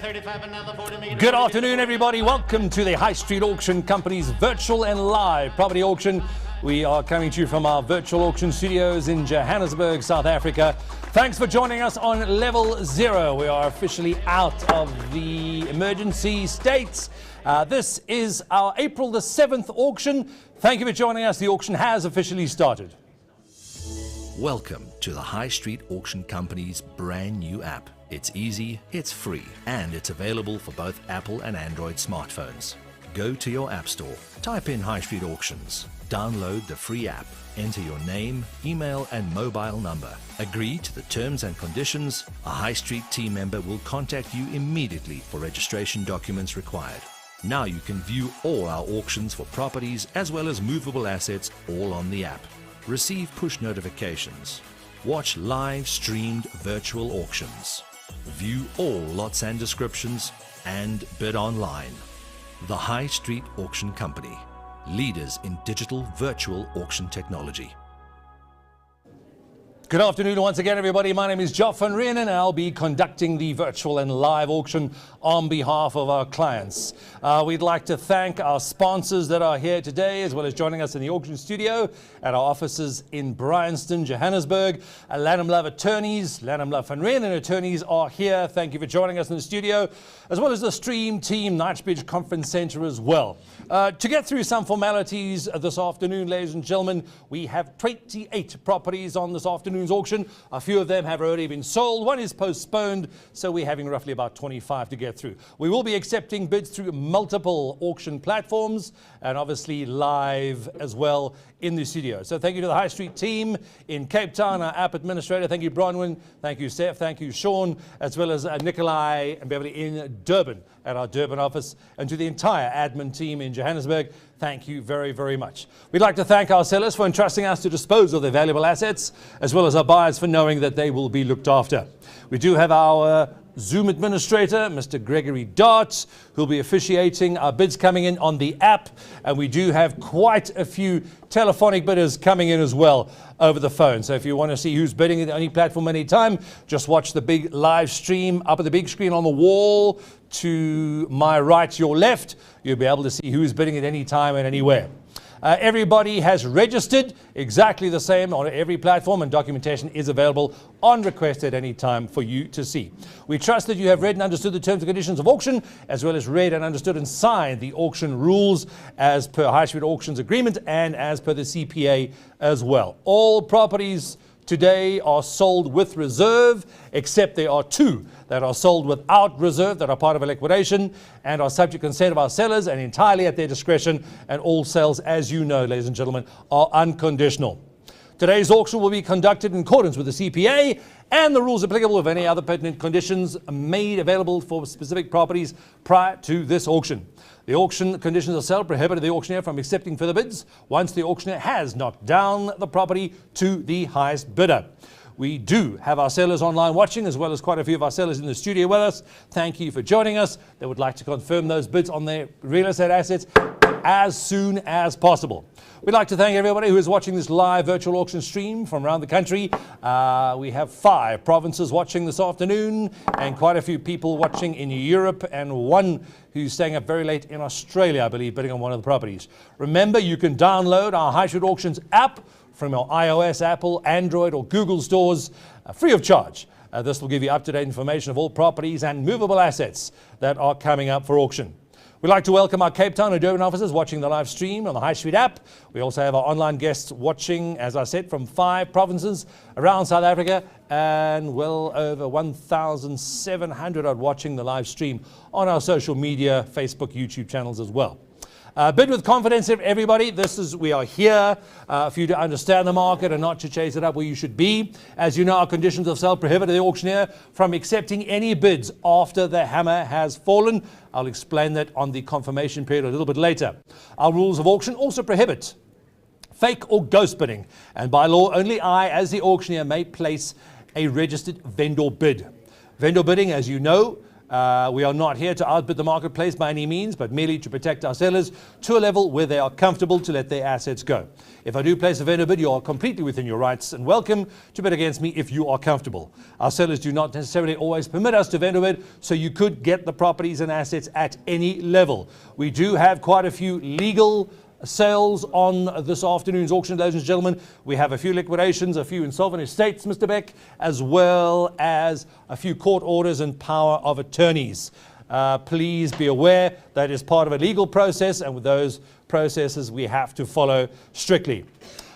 Good afternoon, everybody. Welcome to the High Street Auction Company's virtual and live property auction. We are coming to you from our virtual auction studios in Johannesburg, South Africa. Thanks for joining us on Level 0. We are officially out of the emergency states. This is our April the 7th auction. Thank you for joining us. The auction has officially started. Welcome to the High Street Auction Company's brand new app. It's easy, it's free, and it's available for both Apple and Android smartphones. Go to your app store, type in High Street Auctions, download the free app, enter your name, email, and mobile number. Agree to the terms and conditions. A High Street team member will contact you immediately for registration documents required. Now you can view all our auctions for properties as well as movable assets all on the app. Receive push notifications. Watch live streamed virtual auctions. View all lots and descriptions and bid online. The High Street Auction Company, leaders in digital virtual auction technology. Good afternoon once again, everybody. My name is Joff van Reen and I'll be conducting the virtual and live auction on behalf of our clients. We'd like to thank our sponsors that are here today, as well as joining us in the auction studio at our offices in Bryanston, Johannesburg. Lanham Love Attorneys, Lanham Love van Reen and Attorneys are here. Thank you for joining us in the studio, as well as the Stream Team, Knightsbridge Conference Centre as well. To get through some formalities this afternoon, ladies and gentlemen, we have 28 properties on this afternoon's auction. A few of them have already been sold. One is postponed, so we're having roughly about 25 to get through. We will be accepting bids through multiple auction platforms and obviously live as well in the studio. So thank you to the High Street team in Cape Town, our app administrator. Thank you, Bronwyn. Thank you, Steph. Thank you, Sean, as well as Nikolai and Beverly in Durban at our Durban office. And to the entire admin team in Johannesburg, thank you very, very much. We'd like to thank our sellers for entrusting us to dispose of their valuable assets, as well as our buyers for knowing that they will be looked after. We do have our Zoom administrator, Mr. Gregory Dart, who'll be officiating our bids coming in on the app. And we do have quite a few telephonic bidders coming in as well over the phone. So if you want to see who's bidding at any platform anytime, just watch the big live stream up at the big screen on the wall to my right, your left. You'll be able to see who's bidding at any time and anywhere. Everybody has registered exactly the same on every platform, and documentation is available on request at any time for you to see. We trust that you have read and understood the terms and conditions of auction, as well as read and understood and signed the auction rules as per High Street Auctions Agreement and as per the CPA as well. All properties today are sold with reserve, except there are two that are sold without reserve that are part of a liquidation and are subject to consent of our sellers and entirely at their discretion. And all sales, as you know, ladies and gentlemen, are unconditional. Today's auction will be conducted in accordance with the CPA and the rules applicable of any other pertinent conditions made available for specific properties prior to this auction. The auction conditions of sale prohibited the auctioneer from accepting further bids once the auctioneer has knocked down the property to the highest bidder. We do have our sellers online watching, as well as quite a few of our sellers in the studio with us. Thank you for joining us. They would like to confirm those bids on their real estate assets as soon as possible. We'd like to thank everybody who is watching this live virtual auction stream from around the country. We have 5 provinces watching this afternoon and quite a few people watching in Europe and one who's staying up very late in Australia, I believe, bidding on one of the properties. Remember, you can download our High Street Auctions app from your iOS, Apple, Android or Google stores free of charge. This will give you up-to-date information of all properties and movable assets that are coming up for auction. We'd like to welcome our Cape Town and Durban officers watching the live stream on the High Street app. We also have our online guests watching, as I said, from 5 provinces around South Africa, and well over 1,700 are watching the live stream on our social media, Facebook, YouTube channels as well. Bid with confidence, everybody. We are here for you to understand the market and not to chase it up where you should be. As you know, our conditions of sale prohibit the auctioneer from accepting any bids after the hammer has fallen. I'll explain that on the confirmation period a little bit later. Our rules of auction also prohibit fake or ghost bidding, and by law, only I, as the auctioneer, may place a registered vendor bid. Vendor bidding, as you know, We are not here to outbid the marketplace by any means, but merely to protect our sellers to a level where they are comfortable to let their assets go. If I do place a vendor bid, you are completely within your rights and welcome to bid against me if you are comfortable. Our sellers do not necessarily always permit us to vendor bid, so you could get the properties and assets at any level. We do have quite a few legal sales on this afternoon's auction, ladies and gentlemen. We have a few liquidations, a few insolvent estates, Mr. Beck, as well as a few court orders and power of attorneys. Please be aware that is part of a legal process, and with those processes we have to follow strictly.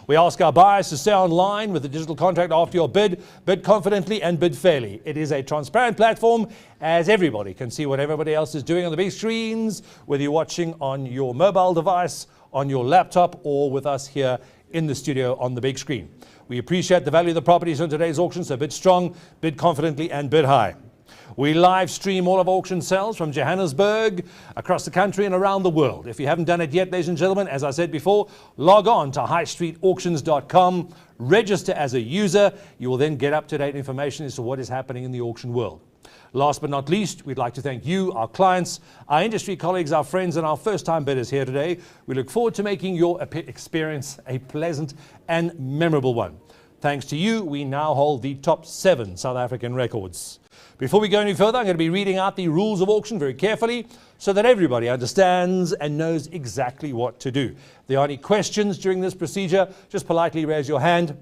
We ask our buyers to stay online with the digital contract after your bid confidently and bid fairly. It is a transparent platform, as everybody can see what everybody else is doing on the big screens, whether you're watching on your mobile device, on your laptop, or with us here in the studio on the big screen. We appreciate the value of the properties on today's auction, so bid strong, bid confidently, and bid high. We live stream all of auction sales from Johannesburg, across the country and around the world. If you haven't done it yet, ladies and gentlemen, as I said before, log on to highstreetauctions.com, register as a user. You will then get up-to-date information as to what is happening in the auction world. Last but not least, we'd like to thank you, our clients, our industry colleagues, our friends, and our first-time bidders here today. We look forward to making your experience a pleasant and memorable one. Thanks to you, we now hold the top 7 South African records. Before we go any further, I'm going to be reading out the rules of auction very carefully so that everybody understands and knows exactly what to do. If there are any questions during this procedure, just politely raise your hand.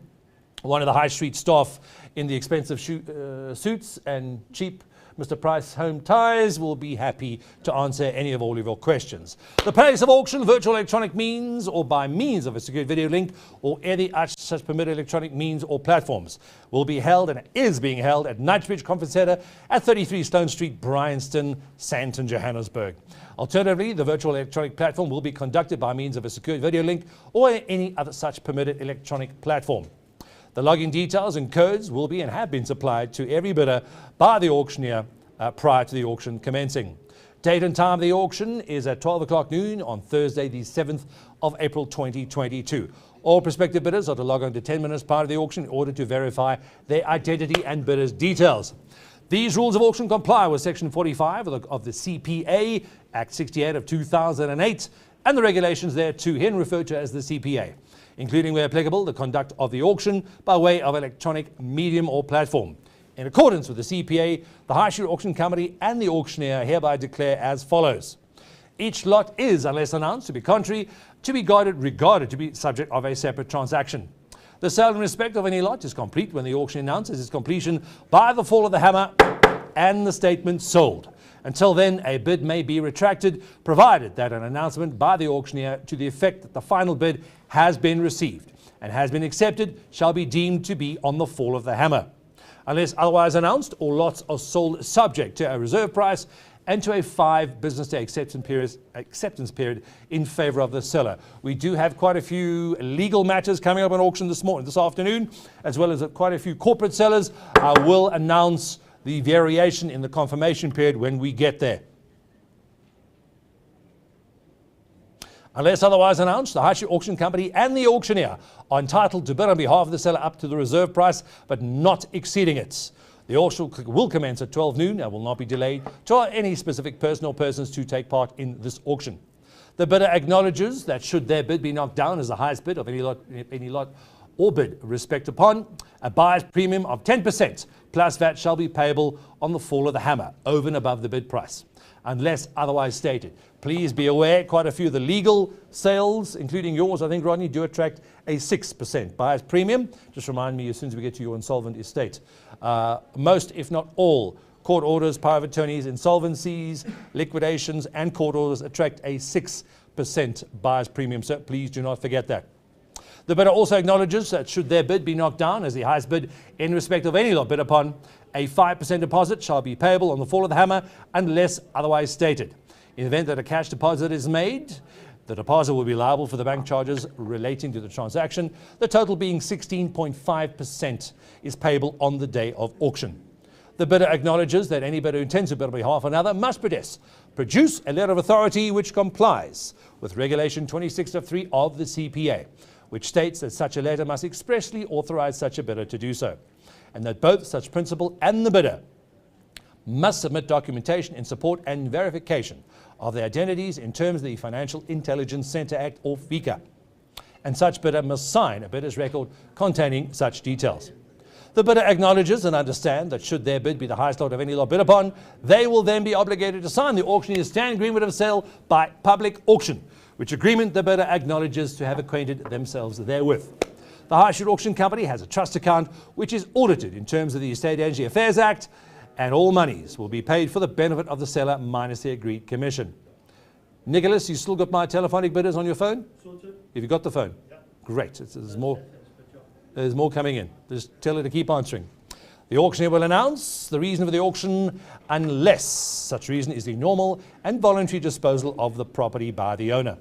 One of the high street staff in the expensive suits and cheap Mr. Price home ties will be happy to answer any of all of your questions. The place of auction, virtual electronic means or by means of a secure video link or any such permitted electronic means or platforms, will be held and is being held at Knightsbridge Conference Centre at 33 Stone Street, Bryanston, Sandton, Johannesburg. Alternatively, the virtual electronic platform will be conducted by means of a secure video link or any other such permitted electronic platform. The login details and codes will be and have been supplied to every bidder by the auctioneer prior to the auction commencing. Date and time of the auction is at 12 o'clock noon on Thursday, the 7th of April 2022. All prospective bidders are to log on to 10 minutes prior to the auction in order to verify their identity and bidders' details. These rules of auction comply with Section 45 of the CPA, Act 68 of 2008, and the regulations thereto, herein referred to as the CPA, including, where applicable, the conduct of the auction by way of electronic medium or platform. In accordance with the CPA, the High Street Auction Company and the auctioneer hereby declare as follows. Each lot is, unless announced to be contrary, to be regarded to be subject of a separate transaction. The sale in respect of any lot is complete when the auction announces its completion by the fall of the hammer and the statement sold. Until then, a bid may be retracted, provided that an announcement by the auctioneer to the effect that the final bid has been received and has been accepted shall be deemed to be on the fall of the hammer. Unless otherwise announced, all lots are sold subject to a reserve price and to a 5 business day acceptance period in favor of the seller. We do have quite a few legal matters coming up on auction this afternoon, as well as quite a few corporate sellers. I will announce the variation in the confirmation period when we get there. Unless otherwise announced, the High Street Auction Company and the auctioneer are entitled to bid on behalf of the seller up to the reserve price, but not exceeding it. The auction will commence at 12 noon and will not be delayed to allow any specific person or persons to take part in this auction. The bidder acknowledges that should their bid be knocked down as the highest bid of any lot or bid respect upon, a buyer's premium of 10% plus VAT shall be payable on the fall of the hammer over and above the bid price, unless otherwise stated. Please be aware, quite a few of the legal sales, including yours, I think, Rodney, do attract a 6% buyer's premium. Just remind me as soon as we get to your insolvent estate. Most, if not all, court orders, power of attorneys, insolvencies, liquidations, and court orders attract a 6% buyer's premium, so please do not forget that. The bidder also acknowledges that should their bid be knocked down as the highest bid in respect of any lot bid upon, a 5% deposit shall be payable on the fall of the hammer unless otherwise stated. In the event that a cash deposit is made, the deposit will be liable for the bank charges relating to the transaction, the total being 16.5% is payable on the day of auction. The bidder acknowledges that any bidder who intends to bid on behalf of another must produce a letter of authority which complies with Regulation 26.3 of the CPA, which states that such a letter must expressly authorize such a bidder to do so, and that both such principal and the bidder must submit documentation in support and verification of their identities in terms of the Financial Intelligence Centre Act, or FICA, and such bidder must sign a bidder's record containing such details. The bidder acknowledges and understands that should their bid be the highest lot of any lot bid upon, they will then be obligated to sign the auctioneer's stand agreement of sale by public auction, which agreement the bidder acknowledges to have acquainted themselves therewith. The High Street Auction Company has a trust account which is audited in terms of the Estate Agency Affairs Act, and all monies will be paid for the benefit of the seller minus the agreed commission. Nicholas, you still got my telephonic bidders on your phone? Sorted. Have you got the phone? Yeah. Great. There's more coming in. Just tell her to keep answering. The auctioneer will announce the reason for the auction unless such reason is the normal and voluntary disposal of the property by the owner.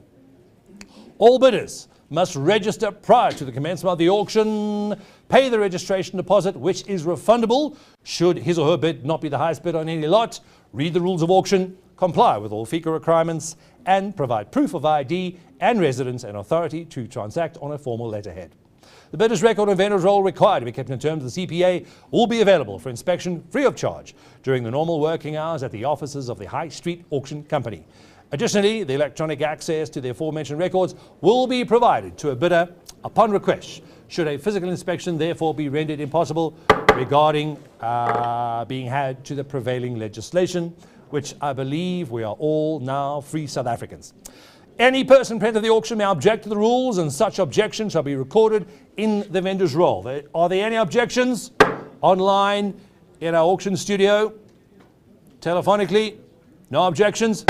All bidders must register prior to the commencement of the auction, pay the registration deposit, which is refundable should his or her bid not be the highest bid on any lot, read the rules of auction, comply with all FICA requirements, and provide proof of ID and residence and authority to transact on a formal letterhead. The bidder's record and vendor's roll required to be kept in terms of the CPA will be available for inspection free of charge during the normal working hours at the offices of the High Street Auction Company. Additionally, the electronic access to the aforementioned records will be provided to a bidder upon request, should a physical inspection therefore be rendered impossible regarding being had to the prevailing legislation, which I believe we are all now free South Africans. Any person present at the auction may object to the rules, and such objection shall be recorded in the vendor's roll. Are there any objections? Online, in our auction studio, telephonically? No objections?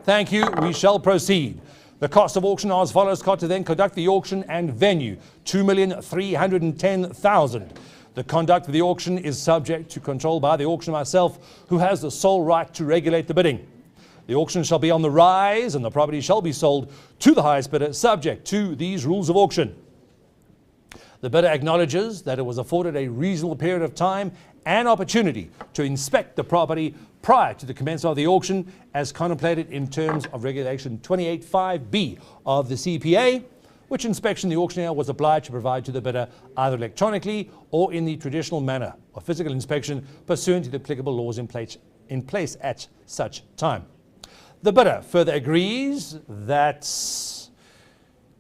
Thank you. We shall proceed. The cost of auction are as follows. Cost to then conduct the auction and venue, 2,310,000. The conduct of the auction is subject to control by the auctioneer myself, who has the sole right to regulate the bidding. The auction shall be on the rise, and the property shall be sold to the highest bidder, subject to these rules of auction. The bidder acknowledges that it was afforded a reasonable period of time and opportunity to inspect the property prior to the commencement of the auction, as contemplated in terms of Regulation 28(5)(b) of the CPA, which inspection the auctioneer was obliged to provide to the bidder either electronically or in the traditional manner of physical inspection pursuant to the applicable laws in place at such time. The bidder further agrees that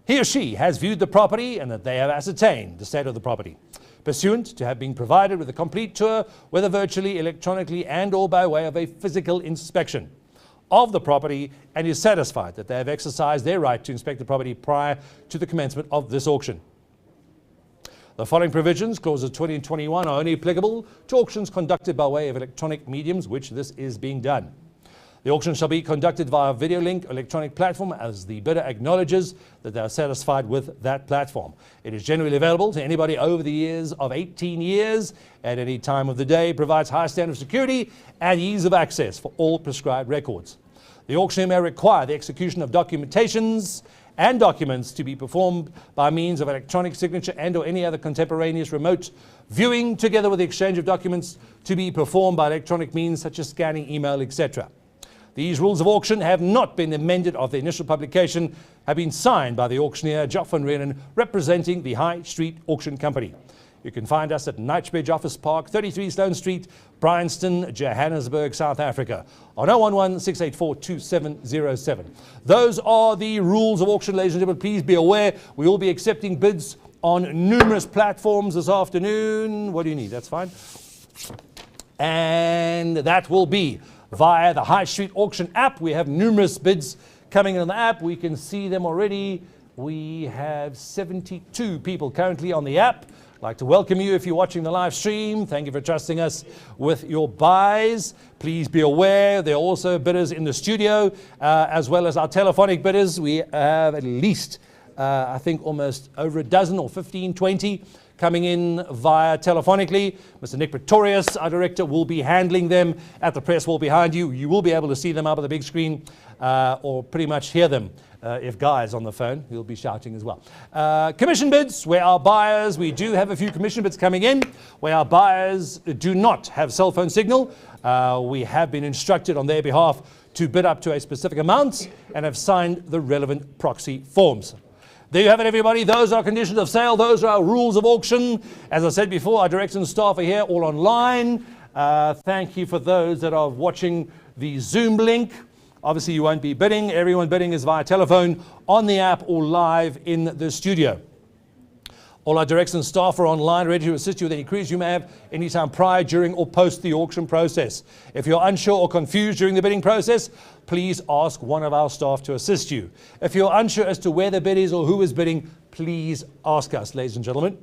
he or she has viewed the property and that they have ascertained the state of the property, pursuant to have been provided with a complete tour, whether virtually, electronically, and or by way of a physical inspection of the property, and is satisfied that they have exercised their right to inspect the property prior to the commencement of this auction. The following provisions, clauses 20 and 21, are only applicable to auctions conducted by way of electronic mediums, which this is being done. The auction shall be conducted via a video link electronic platform, as the bidder acknowledges that they are satisfied with that platform. It is generally available to anybody over the years of 18 years at any time of the day, provides high standard of security and ease of access for all prescribed records. The auctioneer may require the execution of documentations and documents to be performed by means of electronic signature and or any other contemporaneous remote viewing, together with the exchange of documents to be performed by electronic means such as scanning, email, etc. These rules of auction have not been amended of the initial publication, have been signed by the auctioneer, Joff van Renen, representing the High Street Auction Company. You can find us at Knightsbridge Office Park, 33 Sloane Street, Bryanston, Johannesburg, South Africa, on 011-684-2707. Those are the rules of auction, ladies and gentlemen. Please be aware, we will be accepting bids on numerous platforms this afternoon. What do you need? That's fine. And that will be via the High Street Auction app. We have numerous bids coming in on the app. We can see them already. We have 72 people currently on the app. I'd like to welcome you if you're watching the live stream. Thank you for trusting us with your buys. Please be aware there are also bidders in the studio, as well as our telephonic bidders. We have at least, I think, almost over a dozen or 15, 20 coming in via telephonically. Mr. Nick Pretorius, our director, will be handling them at the press wall behind you. You will be able to see them up on the big screen, or pretty much hear them. If Guy is on the phone, he'll be shouting as well. Commission bids, where our buyers, we do have a few commission bids coming in, where our buyers do not have cell phone signal. We have been instructed on their behalf to bid up to a specific amount and have signed the relevant proxy forms. There you have it, everybody. Those are conditions of sale. Those are our rules of auction. As I said before, our directors and staff are here all online. Thank you for those that are watching the Zoom link. Obviously, you won't be bidding. Everyone bidding is via telephone, on the app, or live in the studio. All our directors and staff are online, ready to assist you with any queries you may have anytime prior, during, or post the auction process. If you're unsure or confused during the bidding process, please ask one of our staff to assist you. If you're unsure as to where the bid is or who is bidding, please ask us, ladies and gentlemen.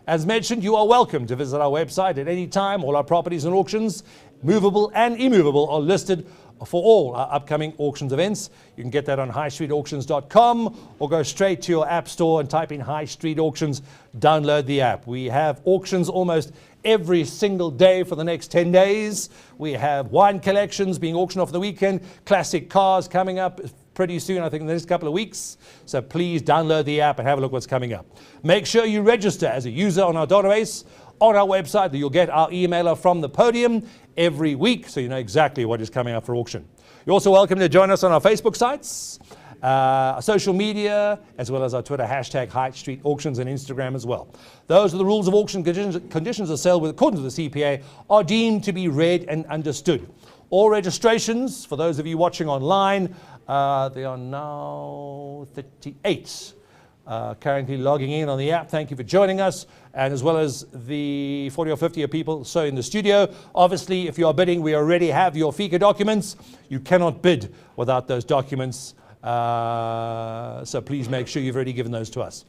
As mentioned, you are welcome to visit our website at any time. All our properties and auctions, movable and immovable, are listed for all our upcoming auctions events. You can get that on highstreetauctions.com or go straight to your app store and type in High Street Auctions, download the app. We have auctions almost every single day for the next 10 days. We have wine collections being auctioned off the weekend, classic cars coming up pretty soon, I think in the next couple of weeks. So please download the app and have a look what's coming up. Make sure you register as a user on our database on our website, that you'll get our emailer from the podium every week, so you know exactly what is coming up for auction. You're also welcome to join us on our Facebook sites, our social media, as well as our Twitter hashtag High Street Auctions, and Instagram as well. Those are the rules of auction. Conditions of sale, according to the CPA, are deemed to be read and understood. All registrations, for those of you watching online, they are now 38. Currently logging in on the app. Thank you for joining us, and as well as the 40 or 50 of people so in the studio. Obviously, if you are bidding, we already have your FICA documents. You cannot bid without those documents, so please make sure you've already given those to us.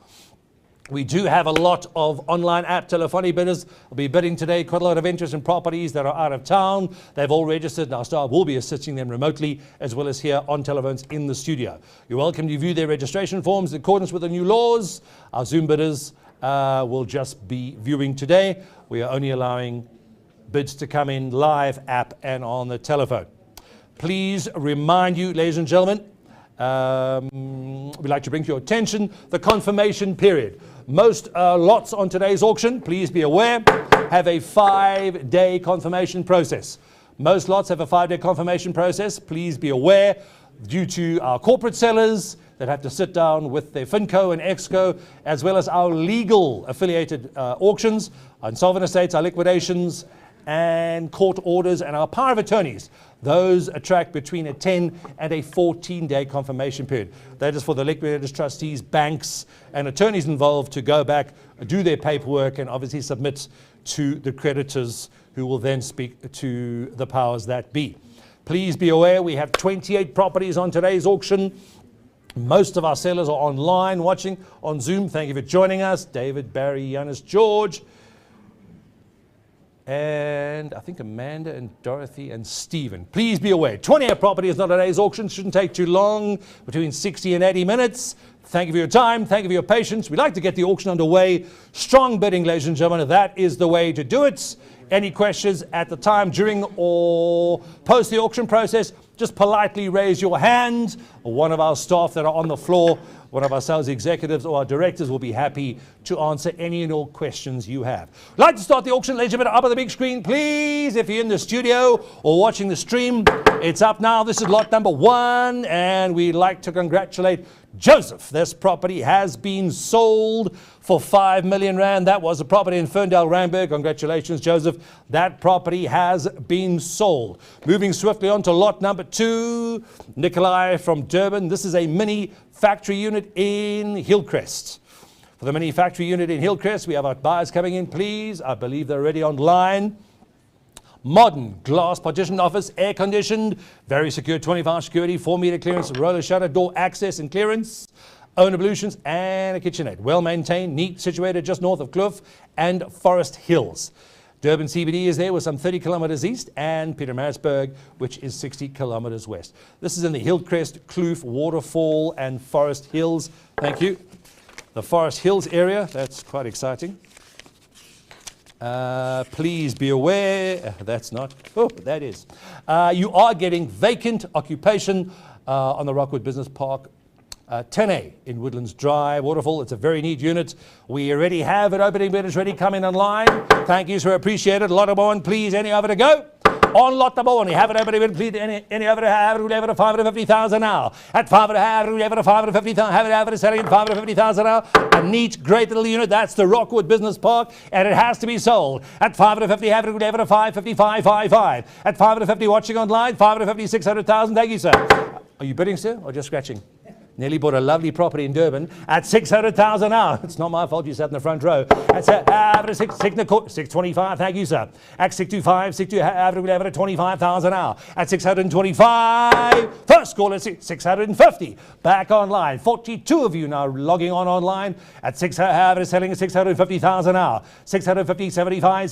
We do have a lot of online app telephony bidders. We'll be bidding today. Quite a lot of interest in properties that are out of town. They've all registered, and our staff will be assisting them remotely, as well as here on telephones in the studio. You're welcome to view their registration forms in accordance with the new laws. Our Zoom bidders will just be viewing today. We are only allowing bids to come in live, app, and on the telephone. Please remind you, ladies and gentlemen, we'd like to bring to your attention the confirmation period. Most lots on today's auction, please be aware, have a 5-day confirmation process. Most lots have a 5-day confirmation process. Please be aware, due to our corporate sellers that have to sit down with their FinCo and Exco, as well as our legal affiliated auctions, our insolvent estates, our liquidations, and court orders, and our power of attorneys. Those attract between a 10 and a 14-day confirmation period. That is for the liquidators, trustees, banks, and attorneys involved to go back, do their paperwork, and obviously submit to the creditors, who will then speak to the powers that be. Please be aware, we have 28 properties on today's auction. Most of our sellers are online watching on Zoom. Thank you for joining us. David, Barry, Giannis, George, and I think Amanda and Dorothy and Stephen. Please be aware, 28 properties on today's auction. Shouldn't take too long, between 60 and 80 minutes. Thank you for your time. Thank you for your patience. We'd like to get the auction underway. Strong bidding, ladies and gentlemen. That is the way to do it. Any questions at the time, during, or post the auction process, just politely raise your hand. One of our staff that are on the floor, one of our sales executives or our directors, will be happy to answer any and all questions you have. We'd like to start the auction, ladies and gentlemen, up on the big screen, please. If you're in the studio or watching the stream, it's up now. This is lot number 1, and we'd like to congratulate Joseph. This property has been sold for 5 million rand. That was a property in Ferndale, Randburg. Congratulations, Joseph. That property has been sold. Moving swiftly on to lot number 2, Nikolai from Durban. This is a mini factory unit in Hillcrest. For the mini factory unit in Hillcrest, we have our buyers coming in, please. I believe they're already online. Modern glass partition office, air conditioned, very secure, 25 security, 4-meter clearance, roller shutter, door access and clearance, own ablutions, and a kitchenette. Well maintained, neat, situated just north of Kloof and Forest Hills. Durban CBD is there, with some 30 kilometers east, and Pietermaritzburg, which is 60 kilometers west. This is in the Hillcrest, Kloof, Waterfall, and Forest Hills. Thank you. The Forest Hills area, that's quite exciting. Please be aware, that's not, oh, that is. You are getting vacant occupation on the Rockwood Business Park, 10A in Woodlands Drive, Waterfall. It's a very neat unit. We already have it opening bidders ready, coming online. Thank you, sir, appreciate it. A lot of one, please, any over to go. On lot number one, you have it over any over have it 550,000 now. At 550,000, have it selling at 550,000 now. A neat, great little unit. That's the Rockwood Business Park, and it has to be sold. At 550, have it 555. At 550, watching online, 550, 600,000. Thank you, sir. Are you bidding, sir, or just scratching? Nearly bought a lovely property in Durban at 600,000 now. It's not my fault you sat in the front row. That's 625, thank you, sir. At 625, 25,000 now. At 625, first call at 650. Back online. 42 of you now logging on online at selling at 650,000 now. 650, 75.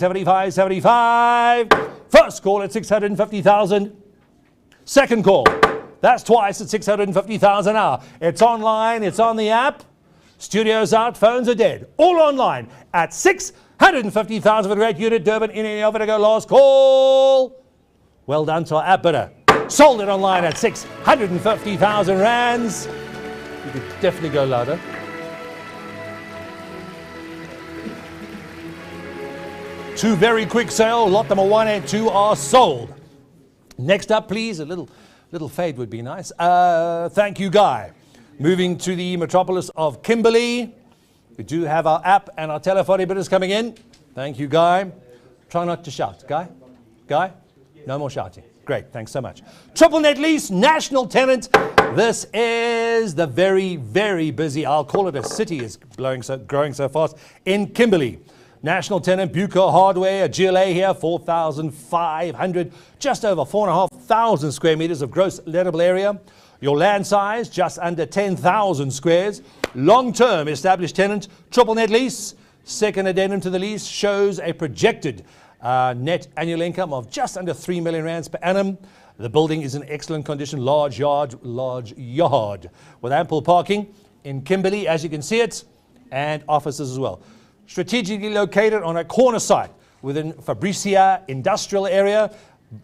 First call at 650,000. Second call. That's twice at 650,000 now. It's online, it's on the app. Studio's out, phones are dead. All online at 650,000 for a great unit. Durban, in and over to go. Last call. Well done to our app bidder. Sold it online at 650,000 rands. You could definitely go louder. Two very quick sale. Lot number 1 and 2 are sold. Next up, please, a little fade would be nice. Thank you, Guy. Moving to the metropolis of Kimberley. We do have our app and our telephone bidders coming in. Thank you, Guy. Try not to shout. Guy? Guy? No more shouting. Great, thanks so much. Triple net lease, national tenant. This is the very, very busy, I'll call it a city, is growing so fast, in Kimberley. National tenant, Buco Hardware, a GLA here, 4,500, just over 4,500 square meters of gross lettable area. Your land size, just under 10,000 squares. Long-term established tenant, triple net lease. Second addendum to the lease shows a projected net annual income of just under 3 million rands per annum. The building is in excellent condition, large yard with ample parking in Kimberley, as you can see it, and offices as well. Strategically located on a corner site within Fabricia industrial area,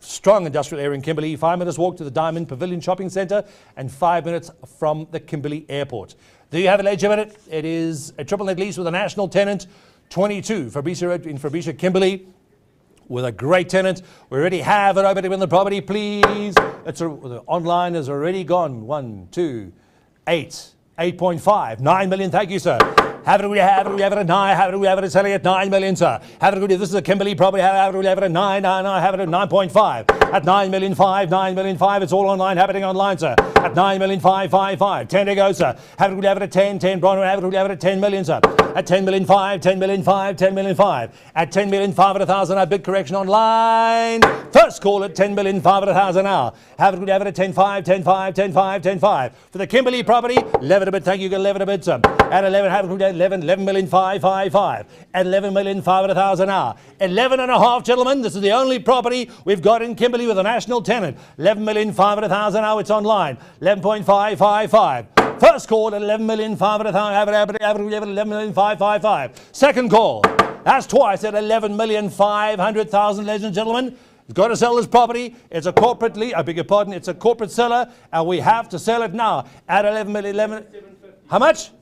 strong industrial area in Kimberley. 5 minutes walk to the Diamond Pavilion Shopping Centre and 5 minutes from the Kimberley Airport. There you have it, ladies and gentlemen. It is a triple net lease with a national tenant, 22 Fabricia Road in Fabricia, Kimberley, with a great tenant. We already have it over to win the property, please. The online is already gone. 1, 2, 8, 8.5, 9 million. Thank you, sir. Have it at 9, have it selling at 9 million, sir. Have it, this is a Kimberley property, have it at 9, have it at 9.5. At 9 million 5, it's all online, happening online, sir. At 9 million 5. 10 to go, sir. Have it at 10, Bronwyn, have it at 10 million, sir. At 10 million 5. At 10 million 500,000, a big correction online. First call at 10 million 500,000 now. Have it at 10.5. For the Kimberley property, 11 a bit, thank you, 11 a bit, sir. At 11, have it at 11 million 5. At 11 million 500,000 now. 11 and a half, gentlemen. This is the only property we've got in Kimberley with a national tenant. 11 million 500,000 now. It's online. 11.555. First call at 11 million 500,000. Have it 11 million 555. Second call. That's twice at 11 million 500,000, ladies and gentlemen. He's got to sell this property. It's a corporate I beg your pardon. It's a corporate seller, and we have to sell it now at 11 million. How much?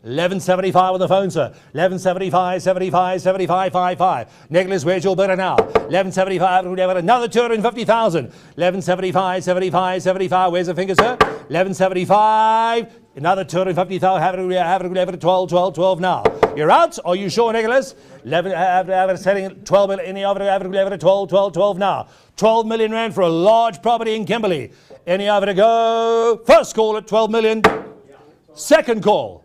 11.75 on the phone, sir. 11.75. Nicholas, where's your bidder now? 11.75. Another 250,000. 11.75. Where's the finger, sir? 11.75. Another 250,000. Have it at 12 now. You're out? Are you sure, Nicholas? 11. Selling at 12 million. Any other? Have it at 12 now. 12 million rand for a large property in Kimberley. Any other to go? First call at 12 million. Second call.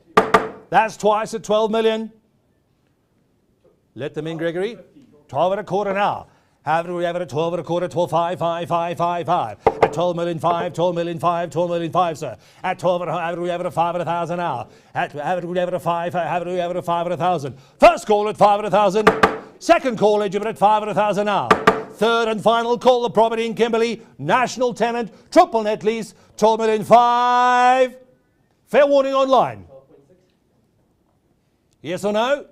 That's twice at 12 million. Let them in, Gregory. 12 and a quarter now. Have it at 12 and a quarter, 12.5. At 12 million 5, sir. At 12 and a half, have it at 500,000 now. Have it at 5, have it at 500,000. First call at 500,000. Second call at 500,000 now. Third and final call, the property in Kimberley, national tenant, triple net lease, 12 million 5. Fair warning online. Yes or no?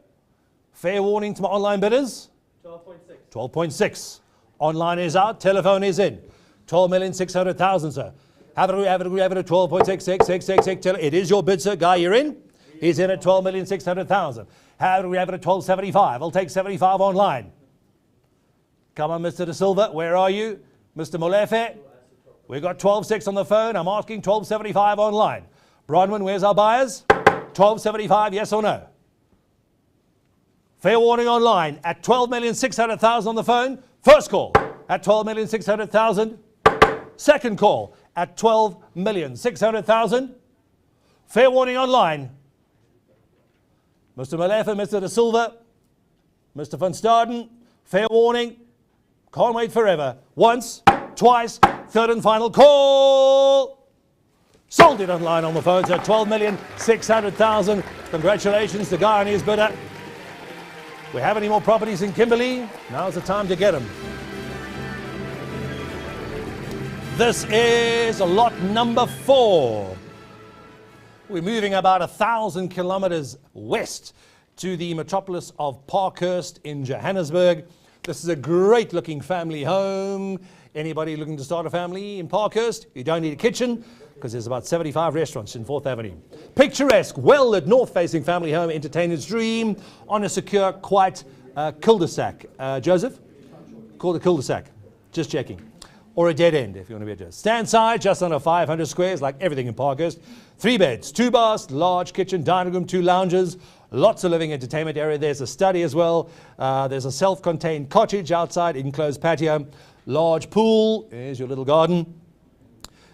Fair warning to my online bidders? 12.6. Online is out, telephone is in. 12,600,000, sir. Have it at 12.6. It is your bid, sir. Guy, you're in? He's in at 12,600,000. Have it at 12.75. I'll take 75 online. Come on, Mr. De Silva, where are you? Mr. Molefe, we've got 12.6 on the phone. I'm asking 12.75 online. Bronwyn, where's our buyers? 12.75, yes or no? Fair warning online at 12,600,000 on the phone. First call at 12,600,000. Second call at 12,600,000. Fair warning online. Mr. Molefe, Mr. De Silva, Mr. Van Staden, fair warning. Can't wait forever. Once, twice, third and final call. Sold it online on the phones at 12,600,000. Congratulations to Guy and his bidder. We have any more properties in Kimberley? Now's the time to get them. This is lot number 4. We're moving about 1,000 kilometers west to the metropolis of Parkhurst in Johannesburg. This is a great looking family home. Anybody looking to start a family in Parkhurst? You don't need a kitchen because there's about 75 restaurants in 4th Avenue. Picturesque, well-lit, north-facing family home, entertainer's dream on a secure, quiet cul-de-sac. Joseph? Called a cul-de-sac. Just checking. Or a dead end, if you want to be a judge. Stand side, just under 500 squares, like everything in Parkhurst. 3 beds, 2 baths, large kitchen, dining room, 2 lounges, lots of living entertainment area. There's a study as well. There's a self-contained cottage outside, enclosed patio, large pool. There's your little garden.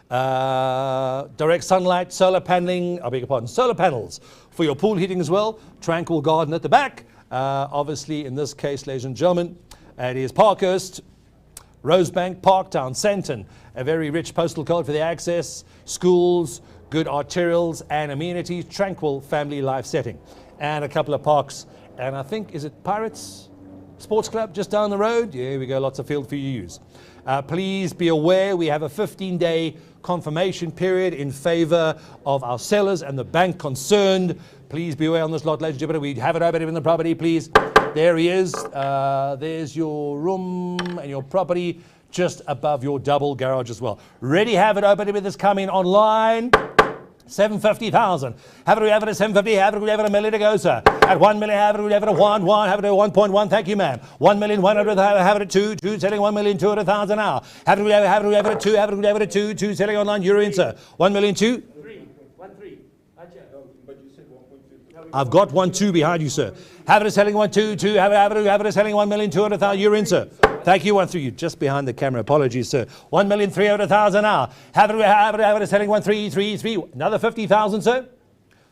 Direct sunlight, solar paneling, I beg your pardon, solar panels for your pool heating as well. Tranquil garden at the back. Obviously, in this case, ladies and gentlemen, it is Parkhurst, Rosebank, Parktown, Sandton. A very rich postal code for the access, schools, good arterials and amenities, tranquil family life setting. And a couple of parks. And I think, is it Pirates Sports Club just down the road? Yeah, here we go, lots of field for you to use. Please be aware we have a 15-day confirmation period in favor of our sellers and the bank concerned. Please be aware on this lot, ladies and gentlemen. We have it open in the property, please. There he is. There's your room and your property just above your double garage as well. Ready, have it open with this coming online. 750,000. Have it at 750. Have it at a million to go, sir. At 1 million, have it at 1. Have it at 1.1. Thank you, ma'am. 1,100,000. Have it at 2. Selling 1,200,000 now. Have it at 2. Have it at 2. 2 selling online. You're in, sir. 1,200,000. 1.3. But you said 1.2. I've got 1.2 behind you, sir. Have it selling 1.2. Have it selling 1,200,000. You're in, sir. Thank you, 1.3. You're just behind the camera. Apologies, sir. 1,300,000 now. Have it selling 1.333. Another 50,000, sir.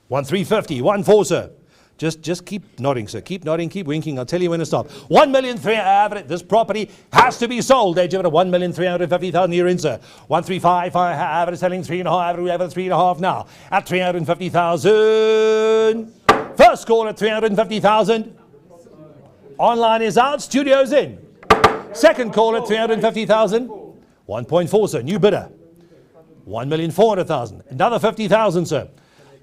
1.350. 1.4, sir. Just keep nodding, sir. Keep nodding, keep winking. I'll tell you when to stop. 1,300,000. This property has to be sold. They give it a 1,350,000. You're in, sir. 1.35. Have it selling 3.5. Have it 3.5 now. At 350,000. First call at 350,000. Online is out. Studio's in. Second call at 350,000. 1.4, sir. New bidder. 1,400,000. Another 50,000, sir.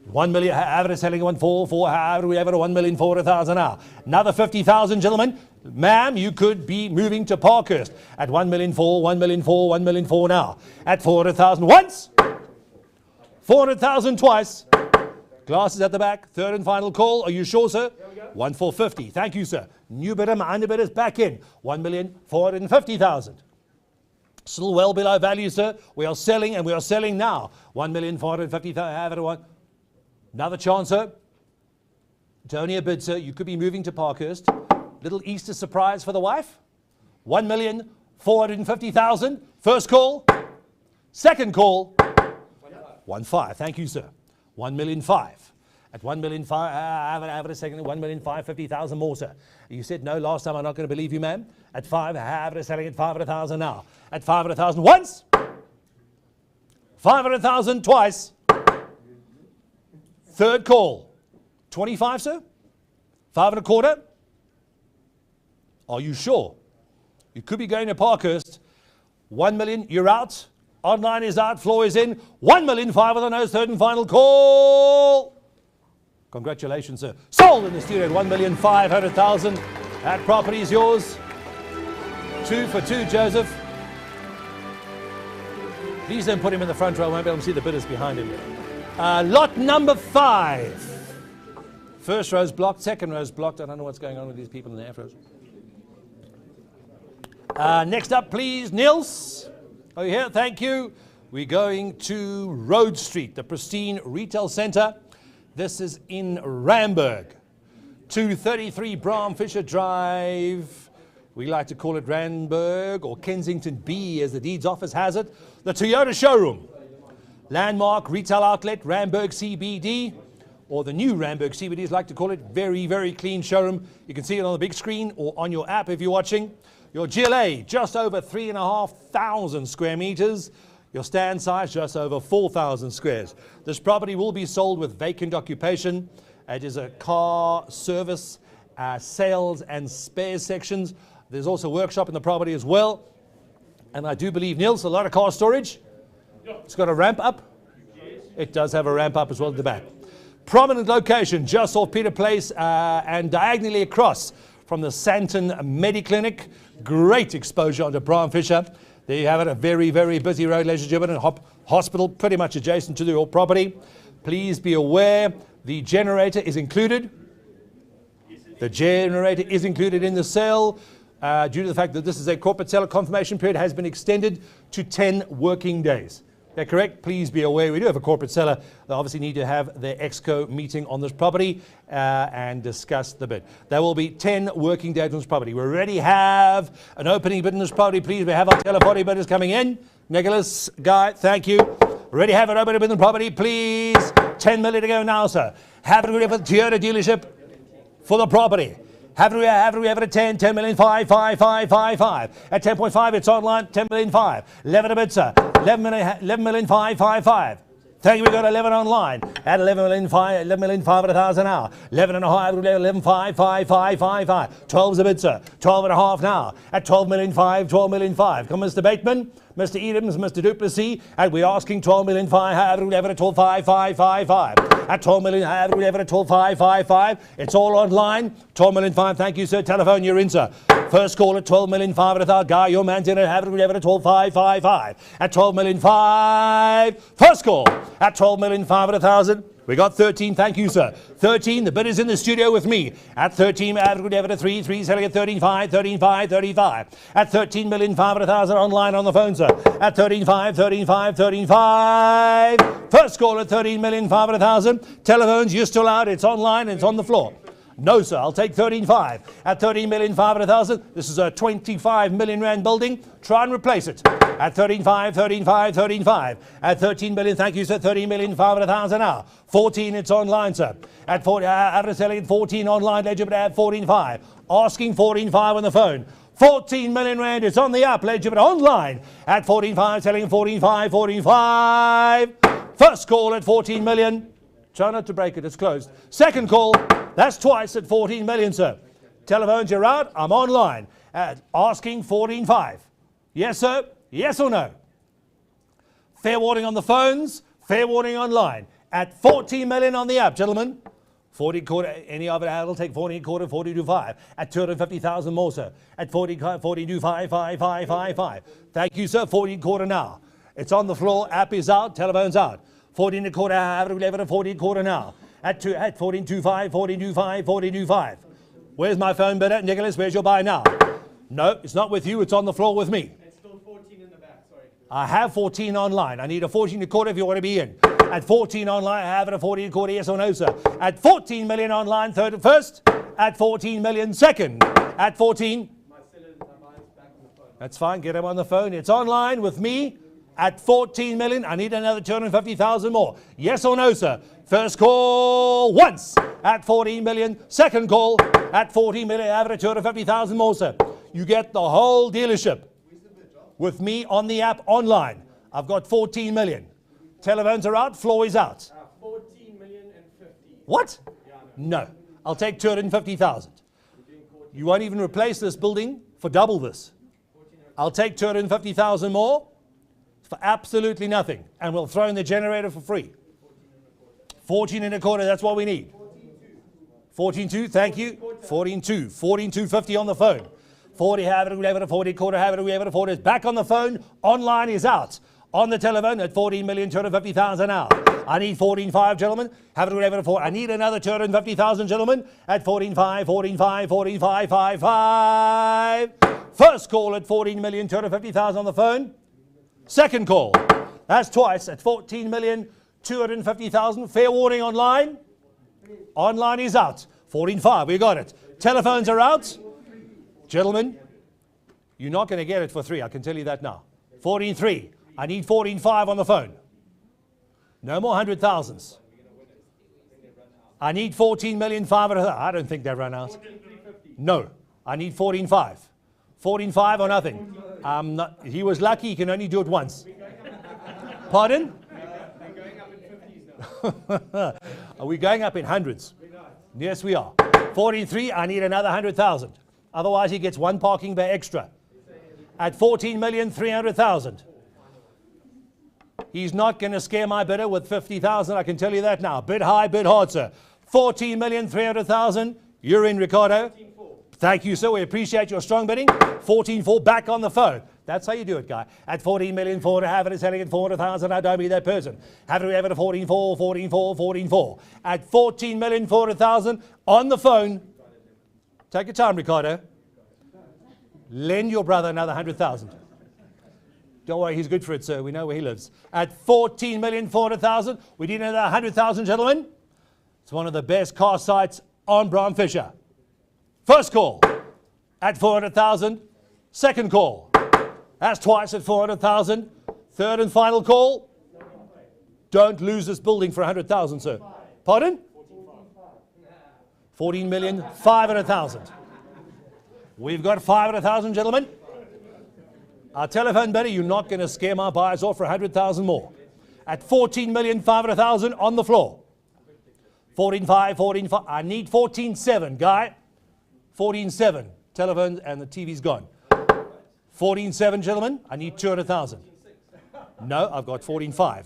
1 million. Average selling 1.44. Have it at 1,400,000 now. Another 50,000, gentlemen. Ma'am, you could be moving to Parkhurst at 1,400,000, 1,400,000, 1,400,000 now. At 400,000 once. 400,000 twice. Glasses at the back. Third and final call. Are you sure, sir? 1,450. Thank you, sir. New bidder, my underbidder is back in. 1,450,000. Still well below value, sir. We are selling, and we are selling now. 1,450,000. Have it at 1. Another chance, sir. It's only a bid, sir. You could be moving to Parkhurst. Little Easter surprise for the wife. 1,450,000. First call. Second call. 1.5. Thank you, sir. 1,500,000. At 1,500,000, have it a second. 1,550,000 more, sir. You said no last time. I'm not going to believe you, ma'am. At 5, have it selling at 500,000 now. At 500,000 once. 500,000 twice. Third call. 25, sir. 5.25. Are you sure? You could be going to Parkhurst. 1 million. You're out. Online is out. Floor is in. 1,500,000 with a nose. Third and final call. Congratulations, sir. Sold in the studio at 1,500,000. That property is yours. 2 for 2, Joseph. Please don't put him in the front row. I won't be able to see the bidders behind him. Lot number 5. First row's blocked. Second row's blocked. I don't know what's going on with these people in the afros. Next up, please, Nils. Over here, thank you. We're going to Road Street, the pristine retail center. This is in Randburg. 233 Bram Fisher Drive. We like to call it Randburg or Kensington B as the deeds office has it. The Toyota showroom. Landmark retail outlet, Randburg CBD, or the new Randburg CBD is like to call it. Very, very clean showroom. You can see it on the big screen or on your app if you're watching. Your GLA, just over 3,500 square meters. Your stand size, just over 4,000 squares. This property will be sold with vacant occupation. It is a car service, sales and spares sections. There's also a workshop in the property as well. And I do believe, Nils, a lot of car storage. It's got a ramp up. It does have a ramp up as well at the back. Prominent location, just off Peter Place and diagonally across from the Santon Mediclinic. Great exposure onto Bram Fisher. There you have it, a very, very busy road, ladies and gentlemen, and hospital pretty much adjacent to the old property. Please be aware the generator is included. The generator is included in the sale due to the fact that this is a corporate seller. Confirmation period has been extended to 10 working days. Is that correct? Please be aware we do have a corporate seller. They obviously need to have their exco meeting on this property and discuss the bid. There will be 10 working days on this property. We already have an opening bid in this property. Please, we have our telephone bidders coming in. Nicholas, Guy, thank you. Already have an opening bid in the property. Please, 10 million to go now, sir. Have it ready for the Toyota dealership for the property. Have it at 10 million, 5. At 10.5, it's online, 10 million, 5. 11 a bid, sir. 11 million, 5. Thank you, we got 11 online. At 11 million, 5 at 1,000 an hour. 11 and a half, 11, 5. 12 is a bid, sir. 12 and a half now. At 12 million, 5. Come, Mr. Bateman, Mr. Edams, Mr. Duplessis, and we're asking 12 million, 5. Have it at 12, 5. At 12 million, have it at 12, 5. It's all online. 12 million, 5. Thank you, sir. Telephone, you're in, sir. First call at 12 million, 5 at 1,000. Guy, your man's in it. Have it at 12, 5. At 12 million, 5. First call at 12 million, 5 at 1,000. We got 13, thank you, sir. 13, the bid is in the studio with me. At 13, average at 3 selling at 13.5. At 13 million, 5 at 1,000 online on the phone, sir. At 13.5. First call at 13 million, 5 at 1,000. Telephones, you're still out, it's online, it's on the floor. No, sir, I'll take 13.5. At 13 million, 5 at 1,000. This is a 25 million rand building. Try and replace it. At 13.5. At 13 million, thank you, sir. 13 million, 5 at 1,000 now. 14, it's online, sir. At 40, after selling at 14 online, legible at 14.5. Asking 14.5 on the phone. 14 million rand, it's on the app, legible online. At 14.5, selling at 14.5. First call at 14 million. Try not to break it, it's closed. Second call, that's twice at 14 million, sir. Telephones, you're out, I'm online. Asking 14.5. Yes, sir? Yes or no? Fair warning on the phones, fair warning online. At 14 million on the app, gentlemen. 40 quarter, any of it, I'll take 14 quarter, 42.5. At 250,000 more, sir. At 42.5. Thank you, sir. 14 quarter now. It's on the floor, app is out, telephone's out. 14 and a quarter, 11 and 14 quarter now. At 14.25. Where's my phone bidder? Nicholas, where's your buy now? No, it's not with you, it's on the floor with me. It's still 14 in the back, sorry. I have 14 online. I need a 14 and a quarter if you want to be in. At 14 online, I have it at 14 and a quarter, yes or no, sir? At 14 million online, first. At 14 million, second. At 14. My seller's back on the phone. That's fine, get him on the phone. It's online with me. At 14 million, I need another 250,000 more. Yes or no, sir? First call once at 14 million. Second call at 14 million. Average 250,000 more, sir. You get the whole dealership with me on the app online. I've got 14 million. Telephones are out. Floor is out. 14 million and 50. What? No. I'll take 250,000. You won't even replace this building for double this. I'll take 250,000 more. For absolutely nothing, and we'll throw in the generator for free. 14 and a quarter, that's what we need. 14.2, thank you. 14.2, 14.250 on the phone. 40, have it, we have it at 40, quarter, have it, we have it at 40. It's back on the phone, online is out. On the telephone at 14,250,000 now. I need 14.5, gentlemen. Have it whatever for. I need another 250,000, gentlemen, at 14.5, 14.5, 14.5, 5. First call at 14,250,000 on the phone. Second call. That's twice at 14,250,000. Fair warning online. Online is out. 14.5, we got it. Telephones are out. Gentlemen, you're not going to get it for 3, I can tell you that now. 14.3. I need 14.5 on the phone. No more 100,000s. I need 14,500,000. I don't think they run out. No, I need 14.5. 14.5 or nothing. He was lucky, he can only do it once. Pardon? Are we going up in hundreds? Yes, we are. 14.3, I need another 100,000. Otherwise, he gets one parking bay extra. At 14,300,000. He's not going to scare my bidder with 50,000, I can tell you that now. Bid high, bid hard, sir. 14,300,000. You're in, Ricardo. 14.4. Thank you, sir. We appreciate your strong bidding. 14.4, back on the phone. That's how you do it, guy. At 14,400,000, have it is selling at 400,000. I don't be that person. Have it at 14.4, 14.4, 14.4. At 14,400,000 on the phone. Take your time, Ricardo. Lend your brother another 100,000. Don't worry, he's good for it, sir. We know where he lives. At 14,400,000, we need another 100,000, gentlemen. It's one of the best car sites on Brown Fisher. First call at 400,000. Second call. That's twice at 400,000. Third and final call. Don't lose this building for 100,000, sir. Pardon? 14,500,000. We've got 500,000, gentlemen. Our telephone bidder, you're not going to scare my buyers off for 100,000 more. At 14,500,000 on the floor. 14.5, 14.5. I need 14.7, guy. 14.7. Telephone and the TV's gone. 14.7, gentlemen. I need 200,000. No, I've got 14.5.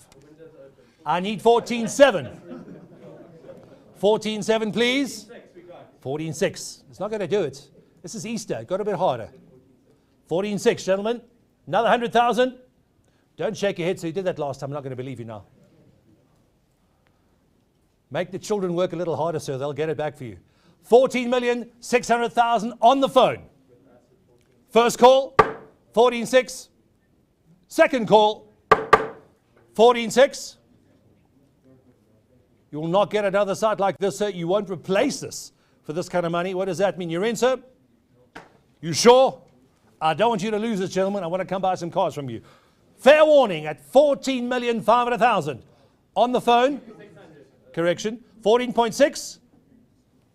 I need 14.7. 14.7, please. 14.6. It's not going to do it. This is Easter. It got a bit harder. 14.6, gentlemen. Another 100,000. Don't shake your head. So you did that last time. I'm not going to believe you now. Make the children work a little harder, sir. They'll get it back for you. 14,600,000 on the phone. First call, 14.6. Second call, 14.6. You will not get another site like this, sir. You won't replace this for this kind of money. What does that mean? You're in, sir? You sure? I don't want you to lose this, gentlemen. I want to come buy some cars from you. Fair warning at 14,500,000 on the phone. Correction. 14.6.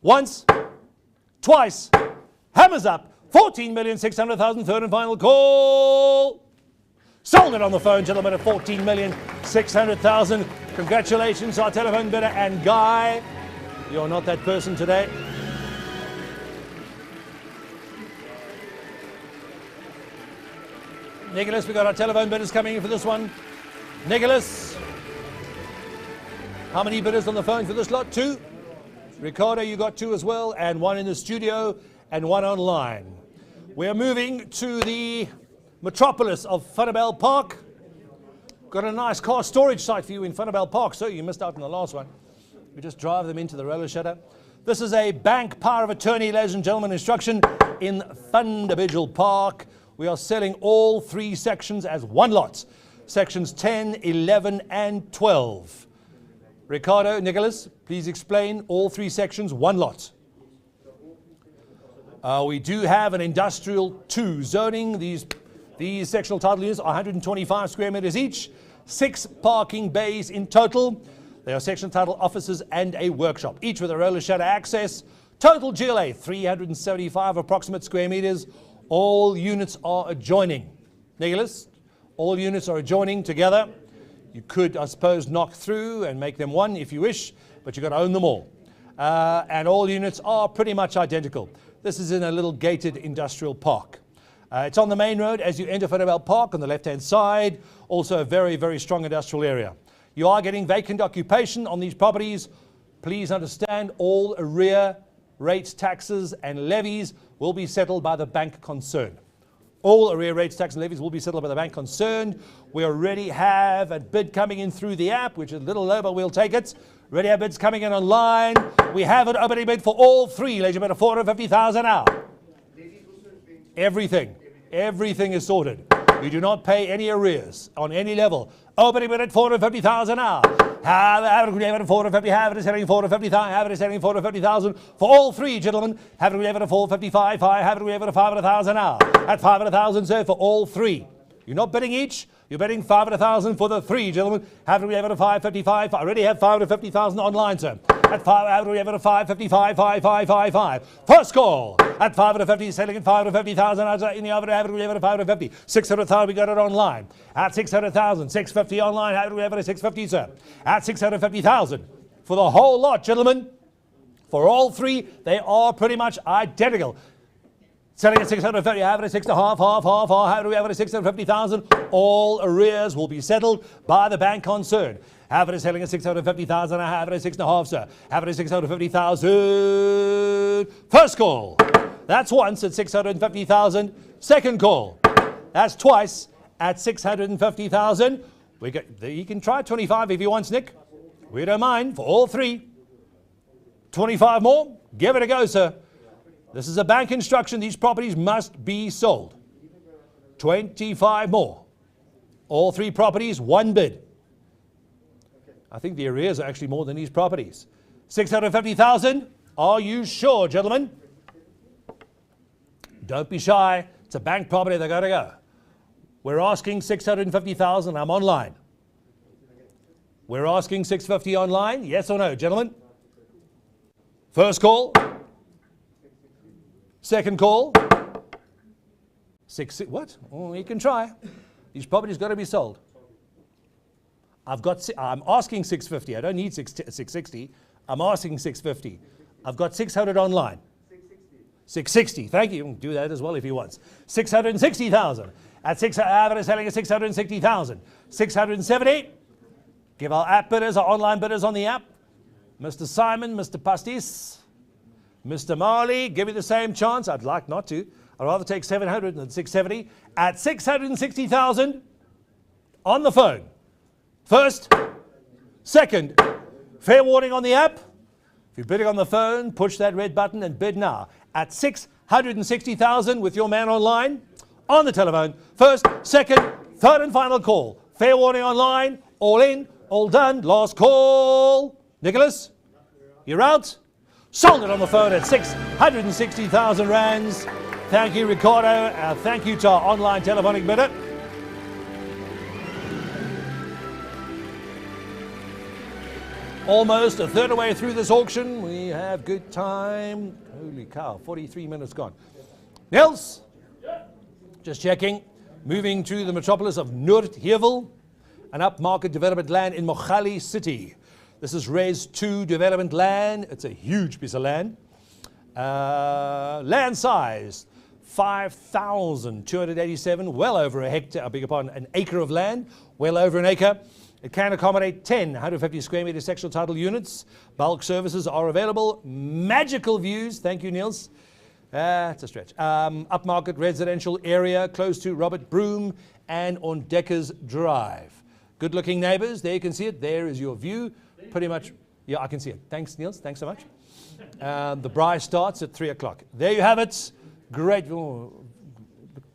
Once. Twice. Hammers up. 14,600,000. Third and final call. Sold it on the phone, gentlemen, at 14,600,000. Congratulations to our telephone bidder. And Guy, you're not that person today. Nicholas, we got our telephone bidders coming in for this one. Nicholas. How many bidders on the phone for this lot? 2. Ricardo, you got 2 as well, and 1 in the studio and 1 online. We are moving to the metropolis of Funnabell Park. Got a nice car storage site for you in Funnabell Park, so you missed out on the last one. We just drive them into the roller shutter. This is a bank power of attorney, ladies and gentlemen, instruction in Fundabigal Park. We are selling all 3 sections as one lot. Sections 10, 11, and 12. Ricardo, Nicholas, please explain all 3 sections, one lot. We do have an industrial 2 zoning. These sectional title units are 125 square meters each, 6 parking bays in total. They are sectional title offices and a workshop, each with a roller shutter access. Total GLA, 375 approximate square meters. All units are adjoining. Nicholas, all units are adjoining together. You could, I suppose, knock through and make them one if you wish, but you've got to own them all. And all units are pretty much identical. This is in a little gated industrial park. It's on the main road as you enter Funnabell Park on the left-hand side. Also a very, very strong industrial area. You are getting vacant occupation on these properties. Please understand all arrear rates, taxes and levies will be settled by the bank concerned. All arrear rates, tax and levies will be settled by the bank concerned. We already have a bid coming in through the app, which is a little low, but we'll take it. Already have bids coming in online. We have an opening bid for all three, ladies and gentlemen, 450,000 now. Everything is sorted. You do not pay any arrears on any level. Opening bid at 450,000 now. Have it 450, have it selling 450,000, have it selling 450,000 for all three, gentlemen. Have it at 455, have it at 500,000 now. At 500,000, sir, for all three. You're not bidding each. You're betting 500,000 for the three, gentlemen. Have we ever 555? I already have 550,000 online, sir. At 555, 5555. First call at 550, selling at 550,000 in the other average, we have 550. 600,000, we got it online. At 600,000, 650 online, have we ever 650, sir. At 650,000 for the whole lot, gentlemen. For all three, they are pretty much identical. Selling at 650, have it at 6.5, half, how do we have it at 650,000? All arrears will be settled by the bank concerned. Have it at selling at 650,000, I have it at 6.5, sir. Have it at 650,000. First call. That's once at 650,000. Second call. That's twice at 650,000. You can try 25 if you want, Nick. We don't mind for all three. 25 more? Give it a go, sir. This is a bank instruction. These properties must be sold. 25 more. All three properties, one bid. I think the arrears are actually more than these properties. 650,000. Are you sure, gentlemen? Don't be shy. It's a bank property. They got to go. We're asking 650,000. I'm online. We're asking 650 online. Yes or no, gentlemen? First call. Second call. What? Oh, you can try. These properties got to be sold. I'm asking 650. I don't need 660. I'm asking 650. I've got 600 online. 660. Thank you. You can do that as well if he wants. 660,000. At average selling at 660,000. 670. Give our app bidders, our online bidders on the app. Mr. Simon, Mr. Pastis, Mr. Marley, give me the same chance. I'd like not to. I'd rather take 700 than 670. At 660,000 on the phone. First, second, fair warning on the app. If you're bidding on the phone, push that red button and bid now. At 660,000 with your man online, on the telephone. First, second, third and final call. Fair warning online, all in, all done, last call. Nicholas, you're out. Sold it on the phone at 660,000 rands. Thank you, Ricardo. Thank you to our online telephonic bidder. Almost a third of the way through this auction. We have good time. Holy cow, 43 minutes gone. Nels, just checking. Moving to the metropolis of Noordheuvel, an upmarket development land in Mogale City. This is Res 2 development land. It's a huge piece of land. Land size, 5,287, well over a hectare, I beg your pardon, an acre of land, well over an acre. It can accommodate 10 150 square meter sectional title units. Bulk services are available. Magical views, thank you, Niels. It's a stretch. Upmarket residential area close to Robert Broom and on Deckers Drive. Good looking neighbors, there you can see it. There is your view. Pretty much, yeah, I can see it. Thanks, Niels. Thanks so much. The braai starts at 3 o'clock. There you have it. Great. Oh,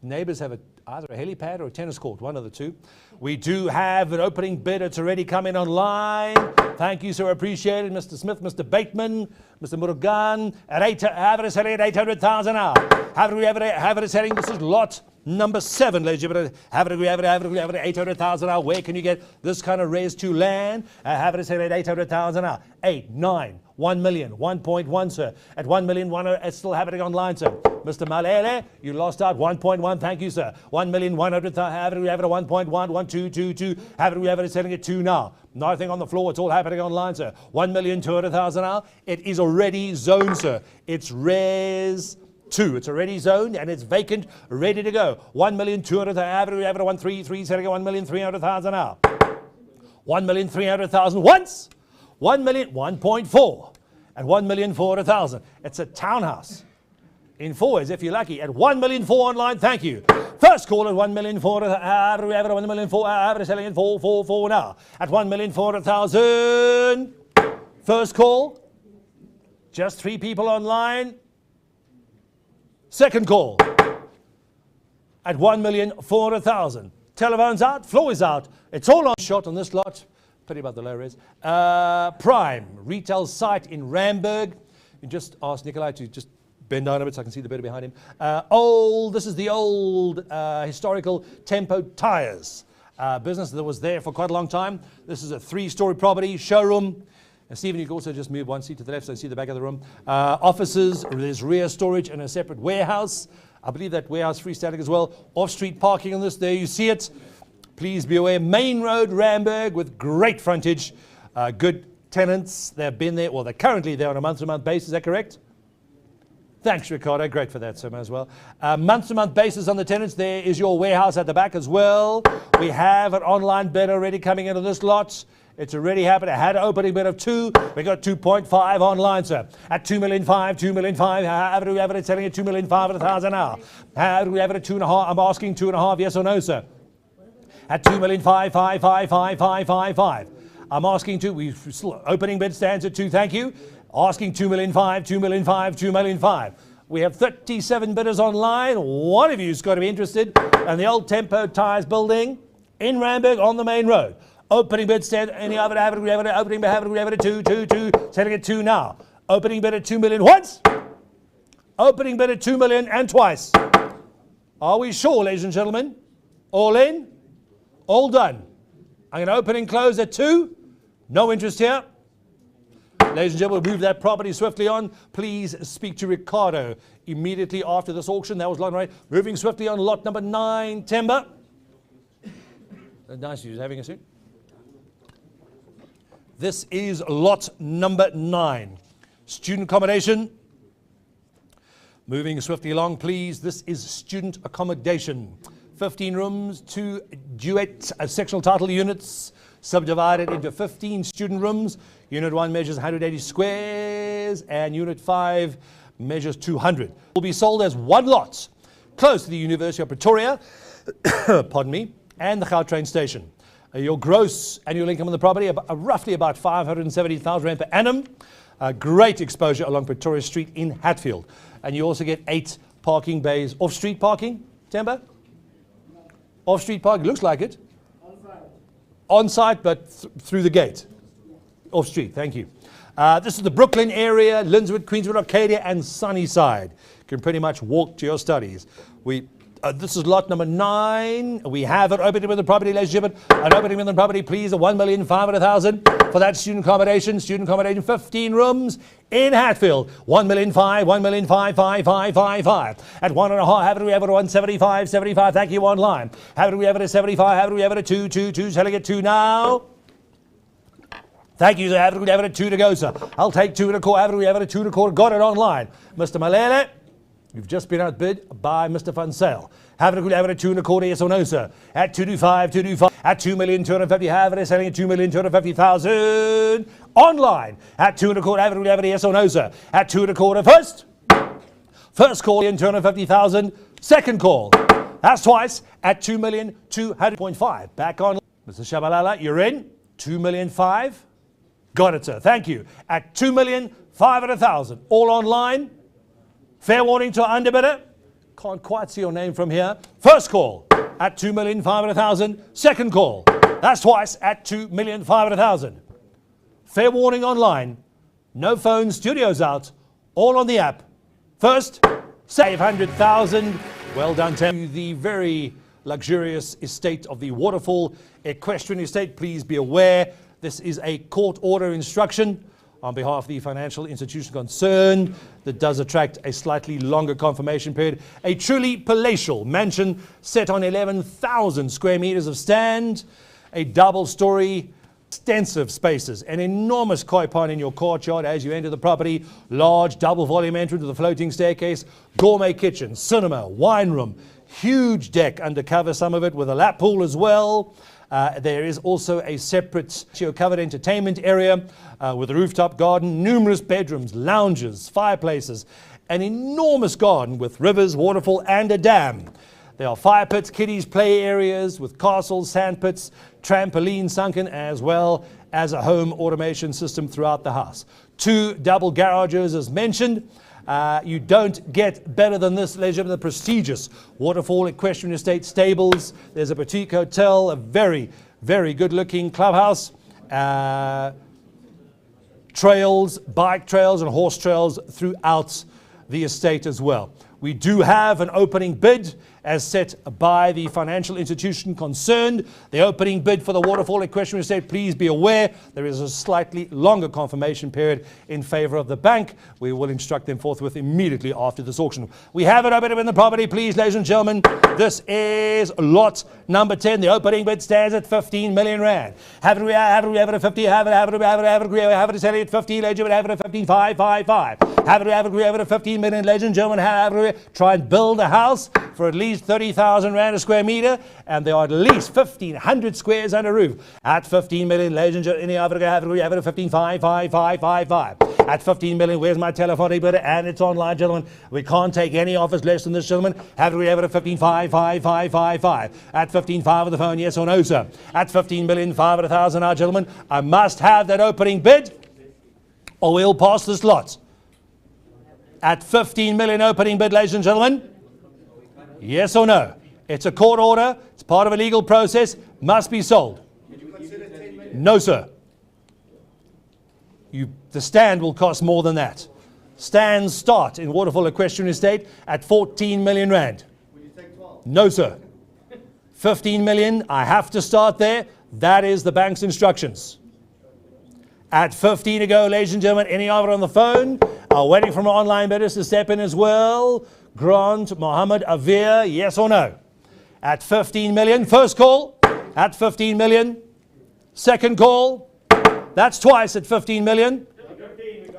neighbors have either a helipad or a tennis court, one of the two. We do have an opening bid. It's already coming online. Thank you, sir. Appreciate it. Mr. Smith, Mr. Bateman, Mr. Murugan. At 800,000 now. Have it selling. This is lot number 7, ladies and gentlemen. Have it 800,000 now. Where can you get this kind of Res 2 land? Have it selling at 800,000 now. 8, 9, 1 million, 1.1, sir. At 1 million, it's still happening online, sir. Mr. Malele, you lost out 1.1. Thank you, sir. 1,100,000. Have it at 1.1, 1,222. Have it selling at 2 now. Nothing on the floor. It's all happening online, sir. 1,200,000 now. It is already zoned, sir. It's Res 2. It's already zoned and it's vacant, ready to go. 1,200,000. Have it at 133. Selling at 1,300,000 now. 1,300,000 once. 1 million, 1.4, and 1,400,000. It's a townhouse. in fours if you're lucky. At 1,000,004 online, thank you. First call at 1,000,004. Have we ever 1,000,004? Average selling at 444 now. At 1,400,000. First call. Just 3 people online. Second call. At 1,400,000. Telephone's out. Floor is out. It's all on shot on this lot. Pity about the low res. Prime retail site in Randburg. You just ask Nikolai to just bend down a bit so I can see the bit behind him. This is the old historical Tempo Tires business that was there for quite a long time. This is a 3-story property, showroom. And Stephen, you can also just move one seat to the left so you see the back of the room. Offices, there's rear storage and a separate warehouse. I believe that warehouse freestanding as well. Off-street parking on this, there you see it. Please be aware, Main Road, Randburg, with great frontage. Good tenants, they've been there, well, they're currently there on a month-to-month basis, is that correct? Thanks, Ricardo. Great for that, sir, as well. Month-to-month basis on the tenants. There is your warehouse at the back as well. We have an online bid already coming into this lot. It's already happened. I had an opening bid of 2. We got 2.5 online, sir. At 2,000,005, 2,000,005. How do we have it selling at 2,500,000 now? How do we have it at 2.5? I'm asking 2.5, yes or no, sir? At 2,555,555. I'm asking 2. We've still opening bid stands at 2. Thank you. Asking 2,000,005, 2,000,005, 2,000,005. We have 37 bidders online. One of you's got to be interested in the old Tempo Tires building in Randburg on the main road. Opening bid stand. Any other opening bid at 2, 2, 2. Selling at 2 now. Opening bid at 2 million once. Opening bid at 2 million and twice. Are we sure, ladies and gentlemen? All in? All done. I'm going to open and close at 2. No interest here. Ladies and gentlemen, we'll move that property swiftly on. Please speak to Ricardo immediately after this auction. That was long right. Moving swiftly on lot number 9, Timber. Nice, you're having a seat. This is lot number 9. Student accommodation. Moving swiftly along, please. This is student accommodation. 15 rooms, 2 duet sectional title units, subdivided into 15 student rooms. Unit 1 measures 180 squares and Unit 5 measures 200. Will be sold as one lot, close to the University of Pretoria, pardon me, and the Gautrain station. Your gross annual income on the property, roughly about 570,000 rand per annum. Great exposure along Pretoria Street in Hatfield. And you also get 8 parking bays. Off-street parking, Temba? Off-street parking, looks like it. On-site, but through the gate. Off-street, thank you. This is the Brooklyn area, Lindswood, Queenswood, Arcadia, and Sunnyside. You can pretty much walk to your studies. This is lot number 9. We have an opening with the property, ladies and gentlemen. An opening with the property, please, at 1,500,000 for that student accommodation. Student accommodation, 15 rooms in Hatfield. 1,500,000, 1,555,555. At 1.5, haven't we ever 175, 75? Thank you online. Haven't we ever a 75? Haven't we ever a 2, 2, 2? Selling at 2 now. Thank you, sir. Haven't we ever a 2 to go, sir? I'll take 2.25. Haven't we ever a 2.25? Got it online. Mr. Malele. You've just been outbid by Mr. Van Sale. Haven't we ever a 2.25, yes or no, sir? At 225, 225, at 2,250,000, have it selling at 2,250,000. Online at 2.25, haven't we ever, yes or no, sir? At 2.25 first. First call in 250,000. Second call. That's twice at 2,200,000.5. Back on. Mr. Shabalala, you're in. 2,500,000. Got it, sir. Thank you. At 2,500,000. All online. Fair warning to our underbidder. Can't quite see your name from here. First call at 2,500,000. Second call. That's twice at 2,500,000. Fair warning online. No phone, studios out. All on the app. First, 500,000. Well done, Tim. The very luxurious estate of the Waterfall Equestrian Estate. Please be aware, this is a court order instruction on behalf of the financial institution concerned that does attract a slightly longer confirmation period. A truly palatial mansion set on 11,000 square meters of stand, a double-story, extensive spaces, an enormous koi pond in your courtyard as you enter the property, large double-volume entrance with a floating staircase, gourmet kitchen, cinema, wine room, huge deck undercover, some of it with a lap pool as well. There is also a separate covered entertainment area with a rooftop garden, numerous bedrooms, lounges, fireplaces, an enormous garden with rivers, waterfall, and a dam. There are fire pits, kiddies' play areas with castles, sand pits, trampoline sunken, as well as a home automation system throughout the house. 2 double garages as mentioned. You don't get better than this, ladies and gentlemen. The prestigious Waterfall Equestrian Estate stables. There's a boutique hotel, a very, very good-looking clubhouse. Trails, bike trails, and horse trails throughout the estate as well. We do have an opening bid as set by the financial institution concerned. The opening bid for the Waterfall Equestrian Estate, please be aware, there is a slightly longer confirmation period in favor of the bank. We will instruct them forthwith immediately after this auction. We have an opening bid in the property, please, ladies and gentlemen. This is lot number 10. The opening bid stands at 15 million rand. Have it at 50, have it to sell it at 15, ladies and gentlemen, have it at 15,555. Have it at 15 million, ladies and gentlemen, have it, try and build a house for at least 30,000 rand a square meter, and there are at least 1,500 squares under roof. At 15 million, ladies and gentlemen, have it at 15,555. At 15 million, where's my telephonic bidder? And it's online, gentlemen. We can't take any offers less than this, gentlemen. Have it at 15,555. At 15,500 on the phone, yes or no, sir? At 15 million, 500,000 now, gentlemen. I must have that opening bid, or we'll pass this lot. At 15 million opening bid, ladies and gentlemen. Yes or no? It's a court order. It's part of a legal process. Must be sold. No, sir. The stand will cost more than that. Stands start in Waterfall Equestrian Estate at 14 million rand. Will you take 12? No, sir. 15 million. I have to start there. That is the bank's instructions. At 15 to go, ladies and gentlemen. Any other on the phone? Are waiting for my online bidders to step in as well. Grant Mohammed Avir, yes or no? At 15 million, first call. At 15 million, second call. That's twice at 15 million.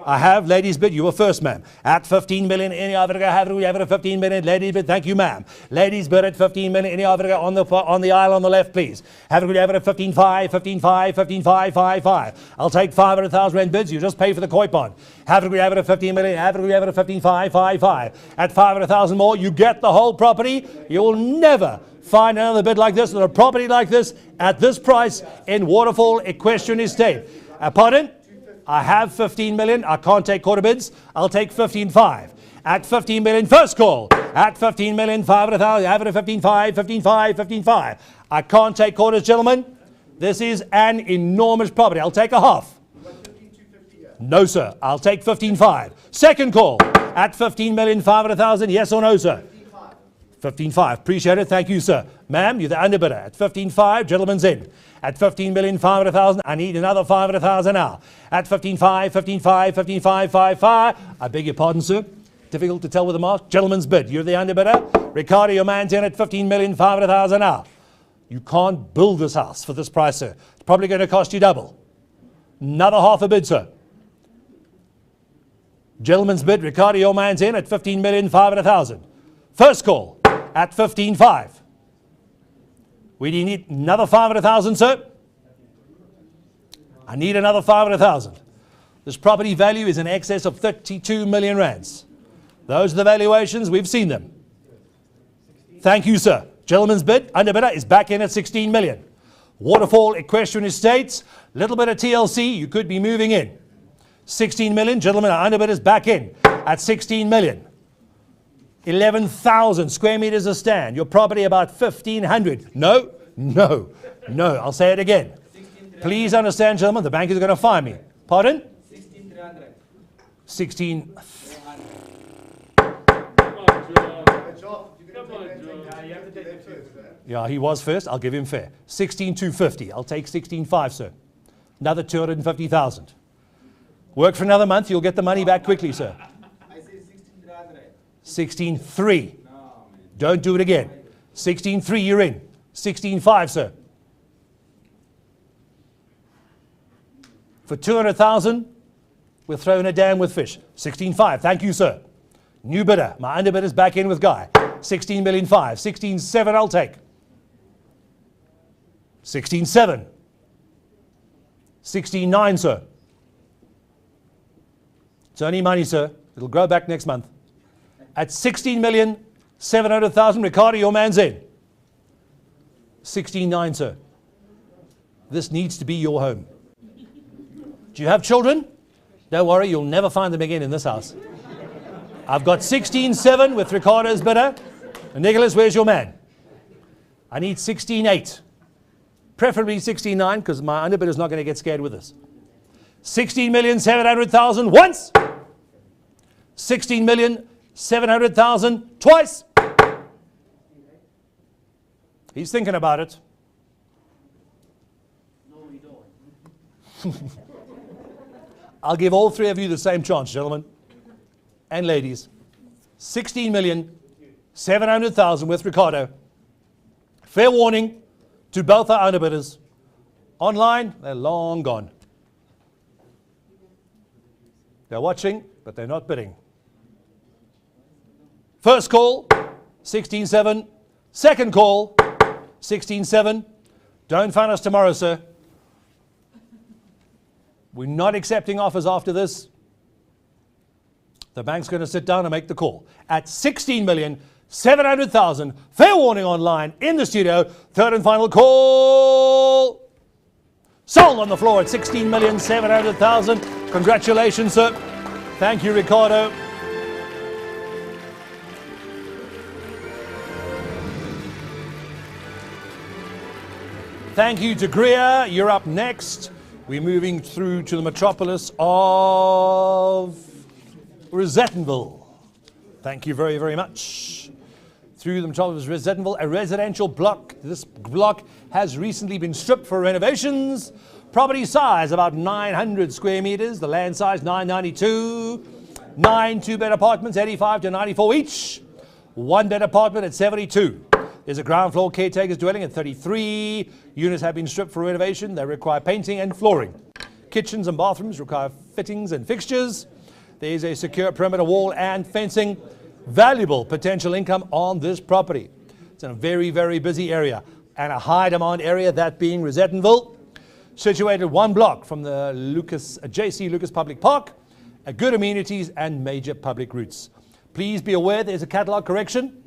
I have ladies bid. You were first, ma'am. At 15 million, any other have it at 15 million. Ladies bid. Thank you, ma'am. Ladies bid at 15 million. Any other on the aisle on the left, please. Have it at 15.5, 15.5, 15.555. I'll take 500,000 rand bids. You just pay for the koi pond. Have it at 15 million. Have it at 15.555. At 500,000 more, you get the whole property. You will never find another bid like this, or a property like this at this price in Waterfall Equestrian Estate. Pardon? I have 15 million. I can't take quarter bids. I'll take 15.5. At 15 million, first call. At 15 million, 500,000. Have it at 15.5, 15.5, 15.5. I can't take quarters, gentlemen. This is an enormous property. I'll take a half. No, sir. I'll take 15.5. Second call. At 15 million, 500,000. Yes or no, sir? 15.5. Appreciate it. Thank you, sir. Ma'am, you're the underbidder. At 15.5, gentleman's in. At 15 million, 500,000. I need another 500,000 now. At 15.5, 15.5, 15.555. I beg your pardon, sir. Difficult to tell with the mark. Gentleman's bid. You're the underbidder. Ricardo, your man's in at 15 million, 500,000 now. You can't build this house for this price, sir. It's probably going to cost you double. Another half a bid, sir. Gentleman's bid. Ricardo, your man's in at 15 million, 500,000. First call at 15.5. We need another 500,000, sir. I need another 500,000. This property value is in excess of 32 million rands. Those are the valuations. We've seen them. Thank you, sir. Gentleman's bid, underbidder, is back in at 16 million. Waterfall Equestrian Estates, little bit of TLC, you could be moving in. 16 million, gentlemen, our underbidder is back in at 16 million. 11,000 square meters of stand. Your property about 1,500. No, no, no. I'll say it again. Please understand, gentlemen, the bank is going to fine me. Pardon? 16,300. 16. Yeah, he was first. I'll give him fair. 16,250. I'll take 16,500, sir. Another 250,000. Work for another month. You'll get the money back quickly, sir. 16.3. Don't do it again. 16.3, you're in. 16.5, sir. For 200,000, we're throwing a dam with fish. 16.5, thank you, sir. New bidder. My underbidder's back in with Guy. 16 million 5. 16.7, I'll take. 16.7. 16.9, sir. It's only money, sir. It'll grow back next month. At 16,700,000, Ricardo, your man's in. 16.9, sir. This needs to be your home. Do you have children? Don't worry, you'll never find them again in this house. I've got 16.7 with Ricardo's bidder. And Nicholas, where's your man? I need 16.8. Preferably 16.9 because my underbidder is not going to get scared with this. 16,700,000 once. 16,700,000 twice. He's thinking about it. I'll give all three of you the same chance, gentlemen and ladies. 16,700,000 with Ricardo. Fair warning to both our underbidders. Online, they're long gone. They're watching, but they're not bidding. First call, 16.7. Second call, 16.7. Don't phone us tomorrow, sir. We're not accepting offers after this. The bank's going to sit down and make the call. At 16,700,000, fair warning online, in the studio, third and final call. Sold on the floor at 16,700,000. Congratulations, sir. Thank you, Ricardo. Thank you to Greer. You're up next. We're moving through to the metropolis of Rosettenville. Thank you very, very much. Through the metropolis of Rosettenville, a residential block. This block has recently been stripped for renovations. Property size about 900 square meters. The land size 992. 9 two-bed apartments, 85 to 94 each. One-bed apartment at 72. There's a ground floor caretaker's dwelling at 33. Units have been stripped for renovation. They require painting and flooring. Kitchens and bathrooms require fittings and fixtures. There's a secure perimeter wall and fencing. Valuable potential income on this property. It's in a very, very busy area and a high demand area, that being Rosettenville. Situated one block from the J.C. Lucas Public Park. Good amenities and major public routes. Please be aware there's a catalogue correction.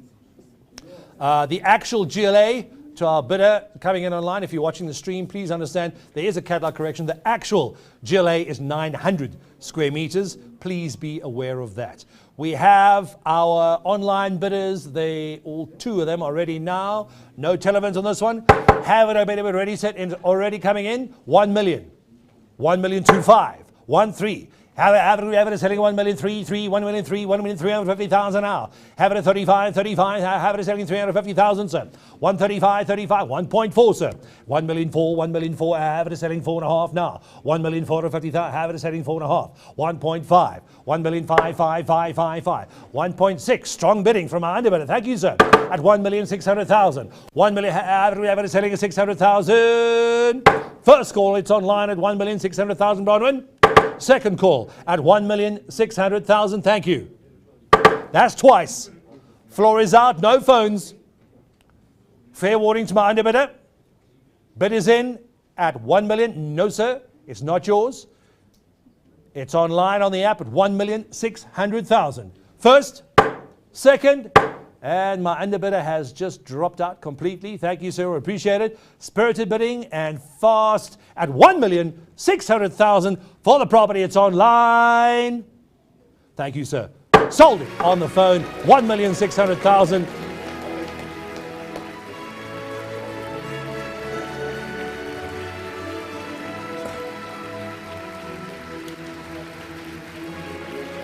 The actual GLA to our bidder coming in online, if you're watching the stream, please understand there is a catalogue correction. The actual GLA is 900 square meters. Please be aware of that. We have our online bidders. All two of them are ready now. No telephones on this one. Have it already set in, already coming in. 1 million. 1,025,000. 1,300,000. Have it selling 1,333,000, 1,300,000, 1,350,000 now. Have it at 35, have it selling 350,000, sir. 135, 1.4, sir. 1,400,000, have it selling 4.5 now. 1,450,000, have it selling 4.5. 1.5, 1,555,555. 1.6, strong bidding from our underbidder. Thank you, sir. At 1,600,000. 1 million, have it selling at 600,000. First call, it's online at 1,600,000, Bronwyn. Second call at 1,600,000. Thank you. That's twice. Floor is out. No phones. Fair warning to my underbidder. Bid is in at 1 million. No, sir. It's not yours. It's online on the app at 1,600,000. First, second, and my underbidder has just dropped out completely. Thank you, sir. Appreciate it. Spirited bidding and fast at 1,600,000 for the property. It's online. Thank you, sir. Sold it on the phone. 1,600,000.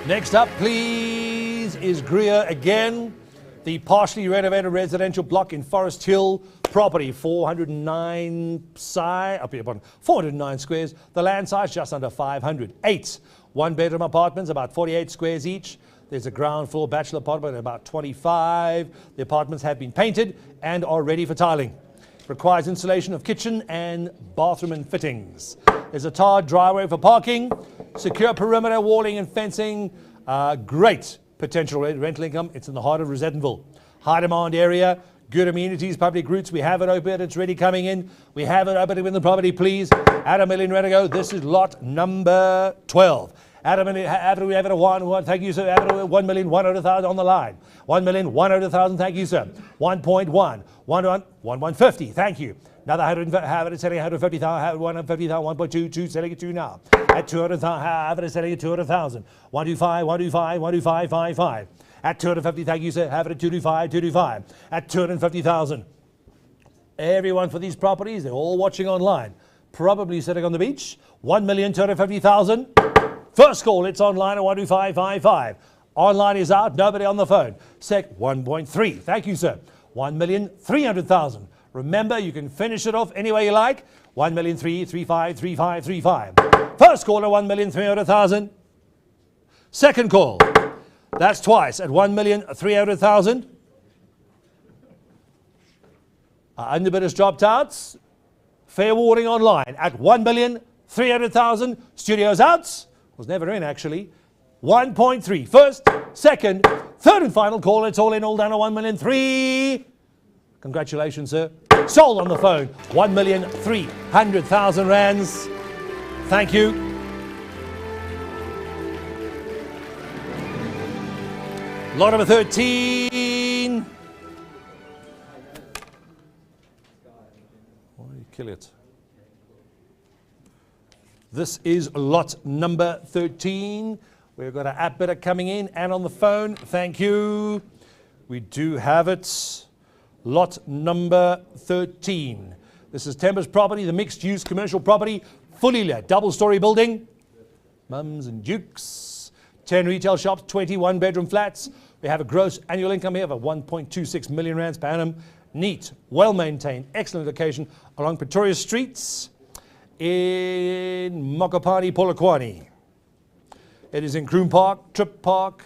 Next up, please, is Greer again. The partially renovated residential block in Forest Hill property, 409 squares. The land size just under 500. 8 one-bedroom apartments, about 48 squares each. There's a ground floor bachelor apartment, about 25. The apartments have been painted and are ready for tiling. Requires installation of kitchen and bathroom and fittings. There's a tarred driveway for parking, secure perimeter walling and fencing. Great potential rental income. It's in the heart of Rosettenville. High demand area, Good amenities, public routes. We have it open. It's ready coming in. We have it open in the property, please. At $1 million ready to go. This is lot number 12. At $1 million, after we have it at one, thank you, sir. After $1,100,000 on the line. $1,100,000, thank you, sir. 1.1, 150, thank you. Another 100, have it selling 150,000, 150,000, 1.22, selling it to now. At 200,000, have it selling at 200,000. 125, 125, 125, 55. At 250, thank you, sir. Have it at 225, 225. At 250,000. Everyone for these properties, they're all watching online. Probably sitting on the beach. 1,250,000. First call, it's online at 12555. Online is out, nobody on the phone. Sec 1.3. Thank you, sir. 1,300,000. Remember, you can finish it off any way you like. 1,335,3535. First call at 1,300,000. Second call. That's twice at 1,300,000. Underbid has dropped out. Fair warning online at 1,300,000. Studios out. Was never in actually. 1.3. First, second, third and final call. It's all in, all down at 1,300,000. Congratulations, sir. Sold on the phone. 1,300,000 rands. Thank you. Lot number 13. Why do you kill it? This is lot number 13. We've got an app bidder coming in and on the phone. Thank you. We do have it. Lot number 13. This is Temba's property, the mixed-use commercial property, fully let, double-story building. Mums and Dukes. 10 retail shops, 21 bedroom flats. We have a gross annual income here of 1.26 million rands per annum. Neat, well-maintained, excellent location along Pretoria streets in Mokopane, Polokwane. It is in Kroon Park, Trip Park,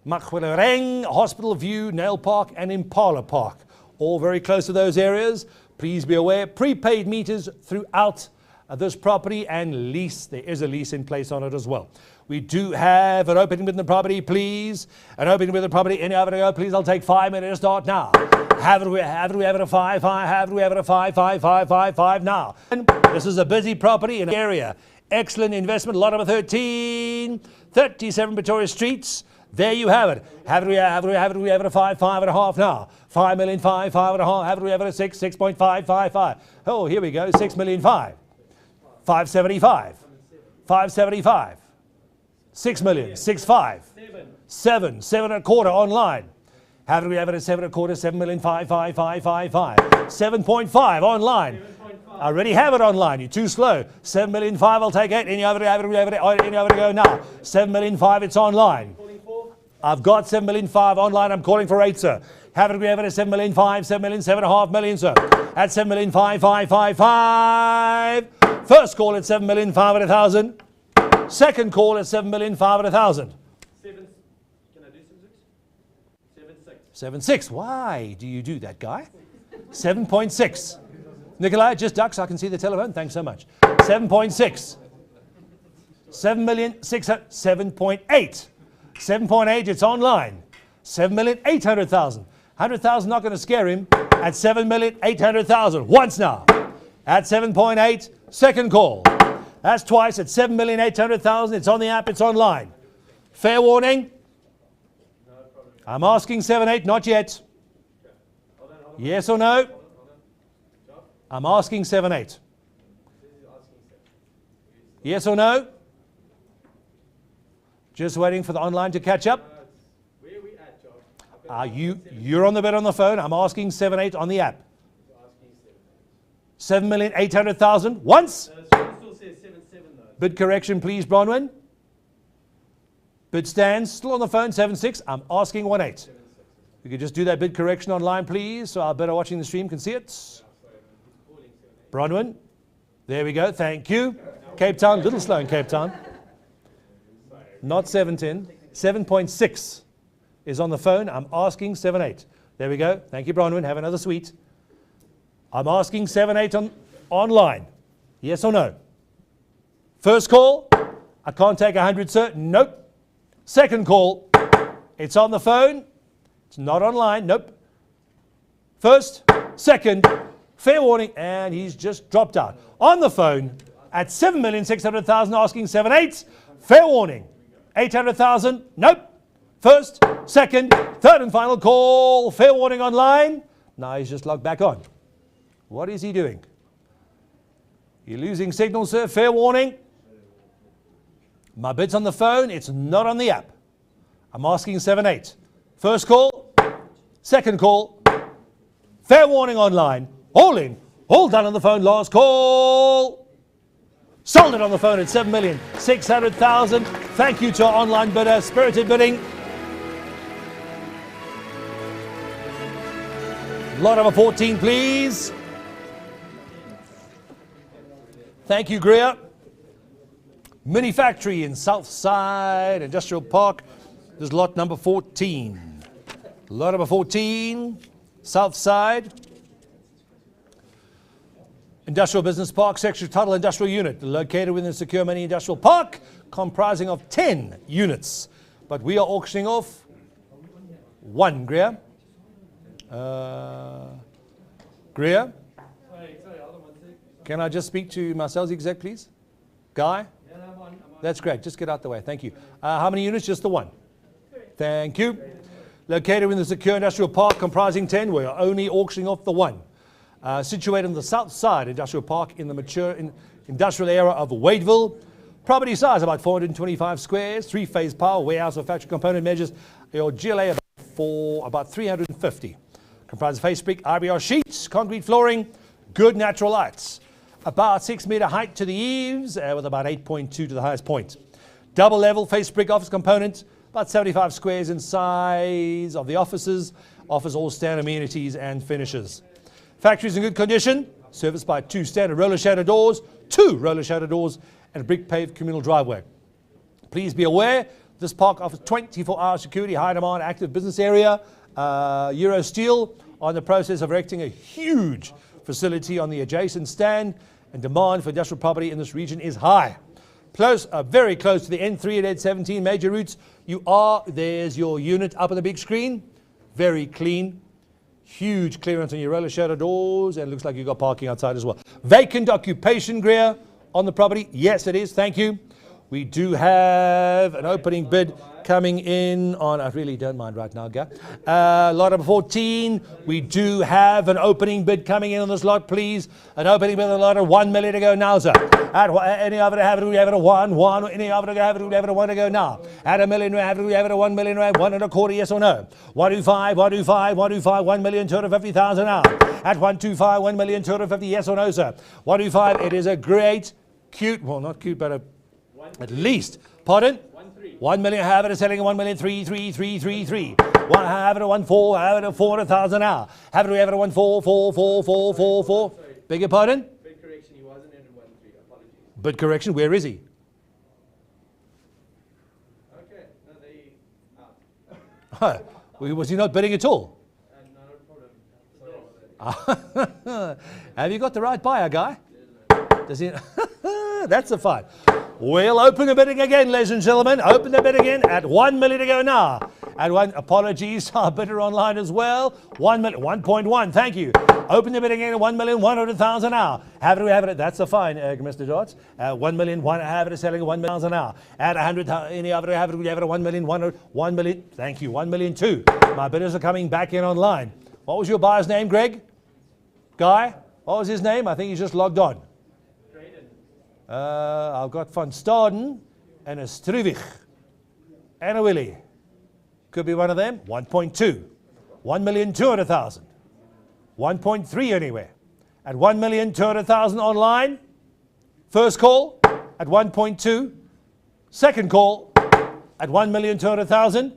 Makwelereng, Hospital View, Nail Park, and Impala Park. All very close to those areas. Please be aware, prepaid meters throughout this property and lease. There is a lease in place on it as well. We do have an opening with the property, please. An opening with the property. Any other go, please. I'll take 5 minutes. Start now. Have we have it a 5, 5, have we have it a 5, 5, 5, 5, 5 now. This is a busy property in an area. Excellent investment. Lot number 13, 37 Pretoria streets. There you have it. Have we have it a 5, 5.5 now. 5 million, 5, 5.5. Have we have it a 6, 6.5, 5, 5. Oh, here we go. 6 million, 5. 575. 575. 6 million, 6, 5. 7, 7.25 online. Have we have it at 7.25, 7 million, 5, 5, 5, 5, 5. 7.5 online. I already have it online. You're too slow. 7 million, 5. I'll take it. Any other to go now. 7 million, 5. It's online. I've got 7 million, 5 online. I'm calling for 8, sir. Have we have it at 7 million, 5, 7 million, 7.5 million, sir. At 7 million, 5, 5, 5, 5. First call at 7 million, 500,000. Second call at 7 million, 500,000. 7. Can I do 7.6? 7.6. 7.6. Why do you do that, guy? 7.6. Nikolai, just duck so I can see the telephone. Thanks so much. 7.6. 7 million, 600, 7.8. 7.8, it's online. 7,800,000. 100,000 not going to scare him. At 7,800,000. Once now. At 7.8, second call. That's twice at 7,800,000. It's on the app, it's online. Fair warning. I'm asking 7.8, not yet. Yes or no? I'm asking 7.8. Yes or no? Just waiting for the online to catch up. Where are we at, Joe? You're on the bid on the phone. I'm asking 7.8 on the app. 7,800,000. Once. It still says 7.7 though. Bid correction, please, Bronwyn. Bid stands. Still on the phone. 7.6. I'm asking 1.8. You could just do that bid correction online, please, so our bidder watching the stream can see it. Bronwyn. There we go. Thank you. Cape Town. Little slow in Cape Town. Not 7.10. 7.6 is on the phone. I'm asking 7.8. There we go. Thank you, Bronwyn. Have another sweet. I'm asking 7.8 online. Yes or no? First call. I can't take 100, sir. Nope. Second call. It's on the phone. It's not online. Nope. First, second, fair warning, and he's just dropped out. On the phone at 7,600,000, asking 7.8. Fair warning. 800,000, nope. First, second, third and final call. Fair warning online. Now he's just logged back on. What is he doing? You're losing signal, sir. Fair warning. My bid's on the phone. It's not on the app. I'm asking 7.8. First call, second call. Fair warning online. All in. All done on the phone. Last call. Sold it on the phone at 7,600,000. Thank you to our online bidder. Spirited bidding. Lot number 14, please. Thank you, Greer. Mini factory in Southside Industrial Park. This is lot number 14. Lot number 14, Southside Industrial Business Park, Secretary Title Industrial Unit, located within a secure mini industrial park, comprising of 10 units. But we are auctioning off one, Greer. Greer? Can I just speak to my sales exec, please? Guy? That's great. Just get out the way. Thank you. How many units? Just the one. Thank you. Located in the secure industrial park comprising 10. We are only auctioning off the one. Situated in the south side industrial park in the mature industrial area of Wadeville. Property size about 425 squares. Three-phase power, warehouse or factory component measures. Your GLA for about 350. Comprises face brick, IBR sheets, concrete flooring, good natural lights. About 6 meter height to the eaves, with about 8.2 to the highest point. Double level face brick office component, about 75 squares in size of the offices. Offers all standard amenities and finishes. Factory is in good condition, serviced by 2 standard roller shutter doors, 2 roller shutter doors, and a brick paved communal driveway. Please be aware, this park offers 24-hour security, high demand, active business area. Euro Steel on the process of erecting a huge facility on the adjacent stand, and demand for industrial property in this region is high. Very close to the N3 and N17 major routes. There's your unit up on the big screen. Very clean. Huge clearance on your roller shutter doors, and it looks like you've got parking outside as well. Vacant occupation, Greer, on the property. Yes, it is. Thank you. We do have an opening bid coming in on, I really don't mind right now, Guy. Lot number 14, we do have an opening bid coming in on this lot, please. An opening bid on the lot of 1 million to go now, sir. Any of it have it, we have it at 1. Any of it have it, we have it at 1 to go now. At 1 million, we have it at 1 million, 1.25, yes or no? 125, 125, 125, 1,250,000 now. At 125, 1,250,000, yes or no, sir? 125, it is a great, cute, well, not cute, but at least, pardon? 1 million, have it, selling 1,333,333. One, have it at 1.4, have it at 400,000 now. Have it, we have it at 1.4, 4, 4, 4, 4, 4. Beg your pardon? Big correction, he wasn't in 1.3. Apologies. Bid correction, where is he? Okay, no, they Was he not bidding at all? not a problem. Have you got the right buyer, Guy? Does he? That's a fight. We'll open the bidding again, ladies and gentlemen. Open the bid again at 1 million to go now. At 1, apologies, our bidder online as well. 1 million, 1.1, thank you. Open the bidding again at 1,100,000 now. Have it, we have it. That's a fine, Mr. George. 1 million, have it, selling 1,000 now. At 100,000, any of it, have it, we have it at 1 million, 1 million. Thank you, 1 million 2. My bidders are coming back in online. What was your buyer's name, Greg? Guy? What was his name? I think he's just logged on. I've got Van Staden and a Struvich and a Willie. Could be one of them. 1.2. 1,200,000. 1.3 anywhere. At 1,200,000 online. First call at 1.2. Second call at 1,200,000.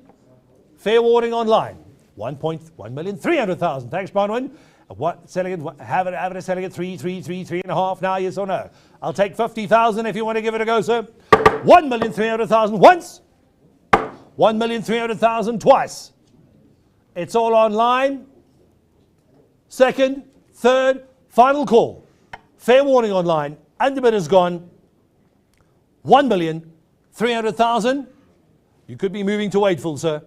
Fair warning online. 1,300,000. Thanks, Bronwyn. What selling it? Have it selling it 3.5 now, yes or no? I'll take 50,000 if you want to give it a go, sir. 1,300,000 once. 1,300,000 twice. It's all online. Second, third, final call. Fair warning online. Underbid is gone. 1,300,000. You could be moving to Wadeville, sir.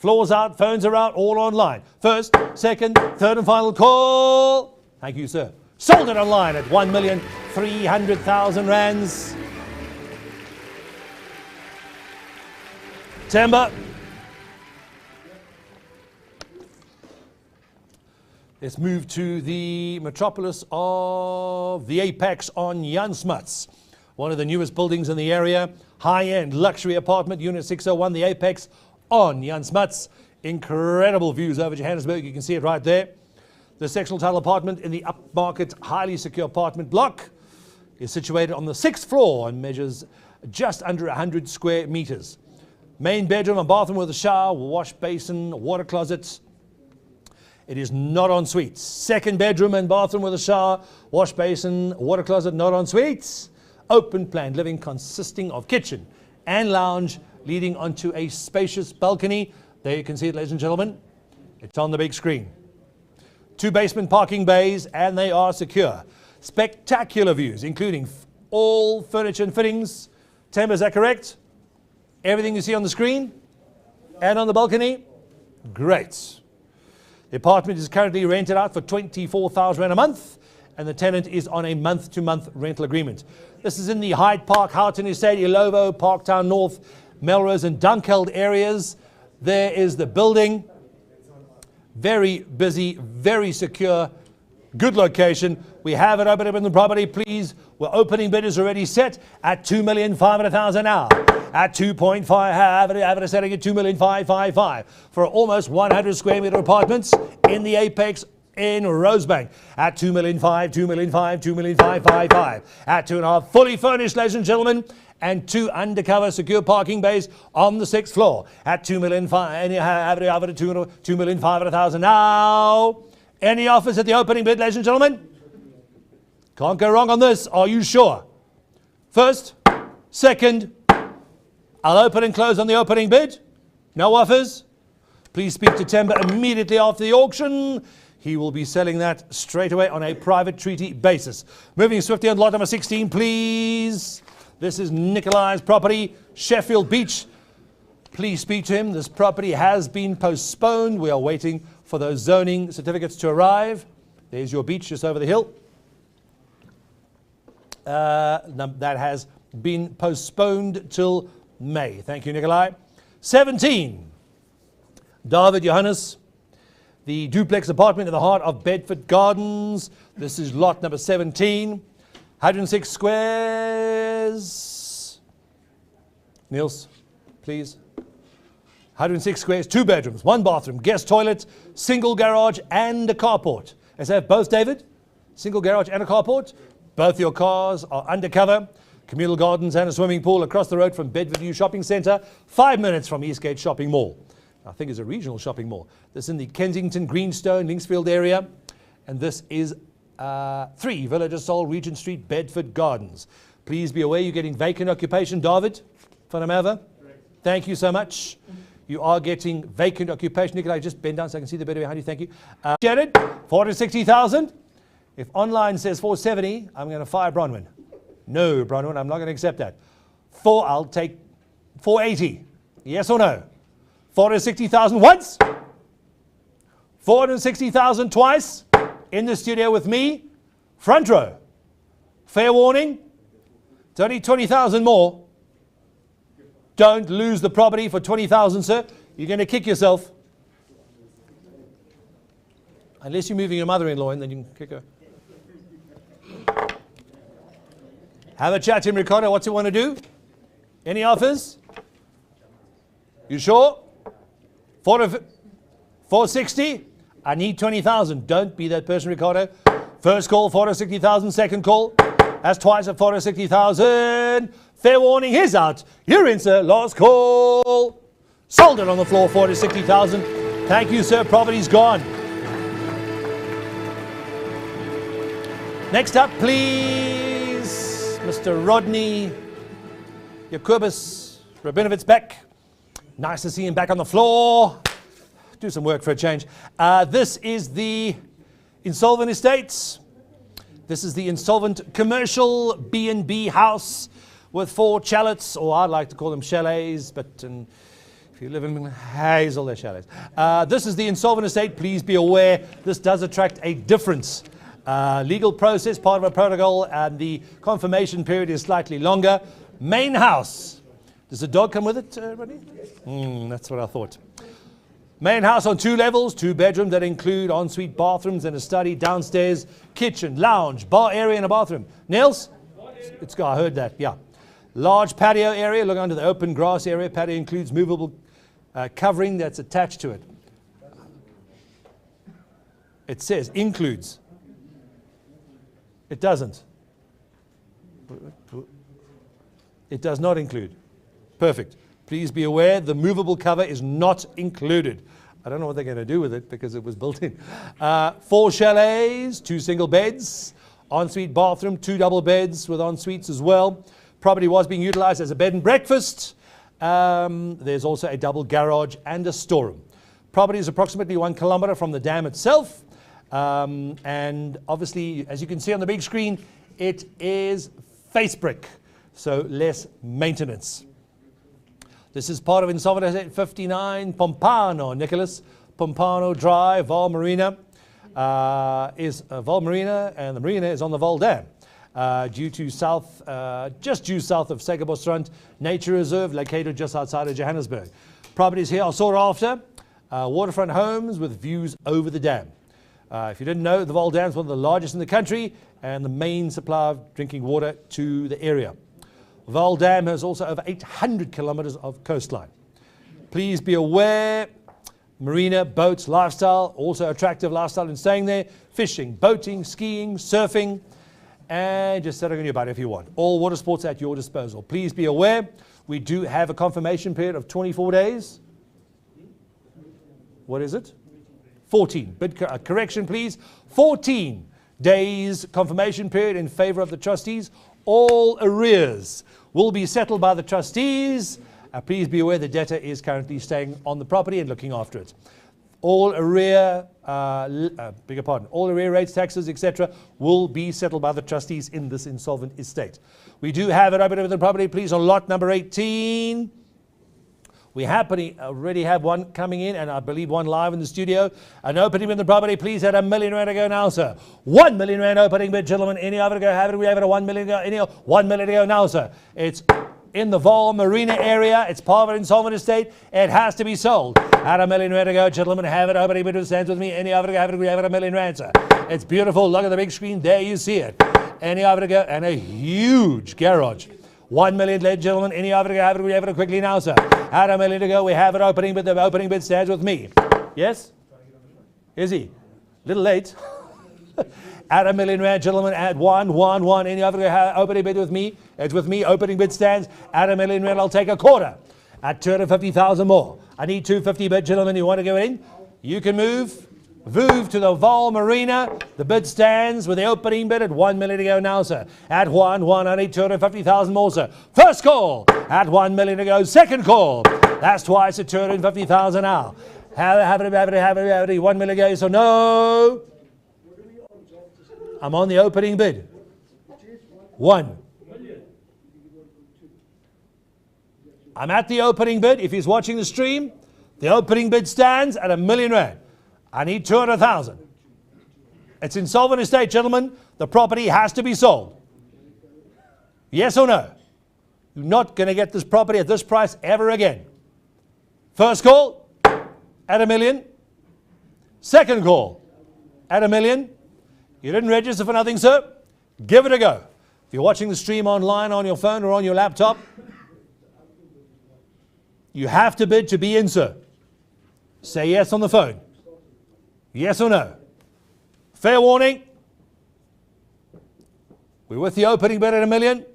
Floors out, phones are out, all online. First, second, third and final call. Thank you, sir. Sold it online at 1,300,000 rands. Timber. Let's move to the metropolis of the Apex on Jan Smuts. One of the newest buildings in the area. High-end luxury apartment, Unit 601, the Apex on Jan Smuts. Incredible views over Johannesburg. You can see it right there. The sectional title apartment in the upmarket, highly secure apartment block is situated on the 6th floor and measures just under 100 square meters. Main bedroom and bathroom with a shower, wash basin, water closet. It is not en suite. Second bedroom and bathroom with a shower, wash basin, water closet, not en suite. Open plan living consisting of kitchen and lounge leading onto a spacious balcony. There you can see it, ladies and gentlemen. It's on the big screen. 2 basement parking bays, and they are secure. Spectacular views, including all furniture and fittings. Tim, is that correct? Everything you see on the screen and on the balcony? Great. The apartment is currently rented out for 24,000 Rand a month, and the tenant is on a month-to-month rental agreement. This is in the Hyde Park, Houghton Estate, Ilovo, Parktown North, Melrose and Dunkeld areas. There is the building. Very busy, very secure, good location. We have it open up in the property, please. We're opening bid is already set at 2,500,000 now. At 2.5, have it setting at 2,555,000 for almost 100 square meter apartments in the Apex in Rosebank. At 2,500,000, 2,500,000, 2,555,000. At 2.5, fully furnished, ladies and gentlemen, and 2 undercover secure parking bays on the 6th floor. At 2,500,000, and you have it at 2,500,000 now. Any offers at the opening bid, ladies and gentlemen? Can't go wrong on this. Are you sure? First, second, I'll open and close on the opening bid. No offers? Please speak to Temba immediately after the auction. He will be selling that straight away on a private treaty basis. Moving swiftly on lot number 16, please. This is Nikolai's property, Sheffield Beach. Please speak to him. This property has been postponed. We are waiting for those zoning certificates to arrive. There's your beach just over the hill. That has been postponed till May. Thank you, Nikolai. 17. David Johannes. The duplex apartment in the heart of Bedford Gardens. This is lot number 17. 106 squares. Niels, please. 106 squares, 2 bedrooms, 1 bathroom, guest toilet, single garage and a carport. Does that have both, David? Single garage and a carport? Both your cars are undercover. Communal gardens and a swimming pool across the road from Bedford View Shopping Centre, 5 minutes from Eastgate Shopping Mall. I think it's a regional shopping mall. This is in the Kensington, Greenstone, Linksfield area. And this is 3 Villa de Sol, Regent Street, Bedford Gardens. Please be aware you're getting vacant occupation. David van der Merwe. Thank you so much. You are getting vacant occupation. Nikolai, just bend down so I can see the bed behind you. Thank you. Jared, 460,000. If online says 470, I'm going to fire Bronwyn. No, Bronwyn, I'm not going to accept that. I'll take 480. Yes or no? 460,000 once. 460,000 twice. In the studio with me. Front row. Fair warning. It's only 20,000 more. Don't lose the property for 20,000, sir. You're going to kick yourself. Unless you're moving your mother-in-law in, then you can kick her. Have a chat, Tim Ricardo. What's he want to do? Any offers? You sure? 460? I need 20,000. Don't be that person, Ricardo. First call, 460,000. Second call. That's twice at 460,000. Fair warning, he's out. You're in, sir. Last call. Sold it on the floor, 460,000. Thank you, sir. Property's gone. Next up, please, Mr. Rodney Jacobus Rabinovitz-Beck. Nice to see him back on the floor. Do some work for a change. This is the insolvent estates. This is the insolvent commercial B&B house with 4 chalets, or I'd like to call them chalets, but if If you live in Hazel, they're chalets. This is the insolvent estate. Please be aware this does attract a difference. Legal process, part of a protocol, and the confirmation period is slightly longer. Main house. Does the dog come with it, Rodney? That's what I thought. Main house on 2 levels, 2 bedrooms that include ensuite bathrooms and a study, downstairs, kitchen, lounge, bar area and a bathroom. Nils? It's got, I heard that, yeah. Large patio area, look under the open grass area. Patio includes movable covering that's attached to it. It says includes. It doesn't. It does not include. Perfect. Please be aware the movable cover is not included. I don't know what they're going to do with it because it was built in. 4 chalets, 2 single beds, ensuite bathroom, 2 double beds with en-suites as well. Property was being utilized as a bed and breakfast. There's also a double garage and a storeroom. Property is approximately 1 kilometer from the dam itself. And obviously, as you can see on the big screen, it is face brick, so less maintenance. This is part of Insolvent Estate 59, Pompano, Nicholas. Pompano Drive, Vaal Marina. Is Vaal Marina, and the marina is on the Vaal Dam. Just due south of Suikerbosrand Nature Reserve, located just outside of Johannesburg. Properties here are sought after. Waterfront homes with views over the dam. If you didn't know, the Vaal Dam is one of the largest in the country and the main supply of drinking water to the area. Vaal Dam has also over 800 kilometers of coastline. Please be aware, marina, boats, lifestyle, also attractive lifestyle in staying there. Fishing, boating, skiing, surfing, and just sitting on your boat if you want. All water sports at your disposal. Please be aware, we do have a confirmation period of 24 days. What is it? 14. Bid correction, please. 14 days confirmation period in favor of the trustees. All arrears will be settled by the trustees. Please be aware the debtor is currently staying on the property and looking after it. All arrear, all arrear rates, taxes, etc. will be settled by the trustees in this insolvent estate. We do have it open with the property, please, on lot number 18. We already have one coming in, and I believe one live in the studio. An opening with the property, please, at R1 million to go now, sir. R1 million opening bid, gentlemen. Any other to go have it? We have it at R1 million to go. R1 million to go now, sir. It's in the Vaal Marina area. It's part of an insolvent estate. It has to be sold. At R1 million to go, gentlemen. Have it opening bid, stands with me. Any other to go have it? We have it at R1 million, sir. It's beautiful. Look at the big screen. There you see it. Any other to go, and a huge garage. R1 million, ladies and gentlemen. Any other to go have it? We have it quickly now, sir. At R1 million to go, we have it opening, but the opening bid stands with me. Yes? Is he? Little late. At R1 million, gentlemen, at 111. Any other to go opening bid with me? It's with me. Opening bid stands at R1 million. I'll take a quarter. At 250,000 more. I need 250 bid, gentlemen. You want to go in? You can move. Move to the Vaal Marina. The bid stands with the opening bid at R1 million to go now, sir. At 1 I need 250,000 more, sir. First call at R1 million to go. Second call. That's twice at 250,000 now. Have it, R1 million to go. So no. I'm on the opening bid. 1. I'm at the opening bid. If he's watching the stream, the opening bid stands at R1 million. I need 200,000. It's insolvent estate, gentlemen. The property has to be sold. Yes or no? You're not going to get this property at this price ever again. First call at R1 million. Second call at R1 million. You didn't register for nothing, sir? Give it a go. If you're watching the stream online on your phone or on your laptop, you have to bid to be in, sir. Say yes on the phone. Yes or no? Fair warning. We're with the opening bid at R1 million.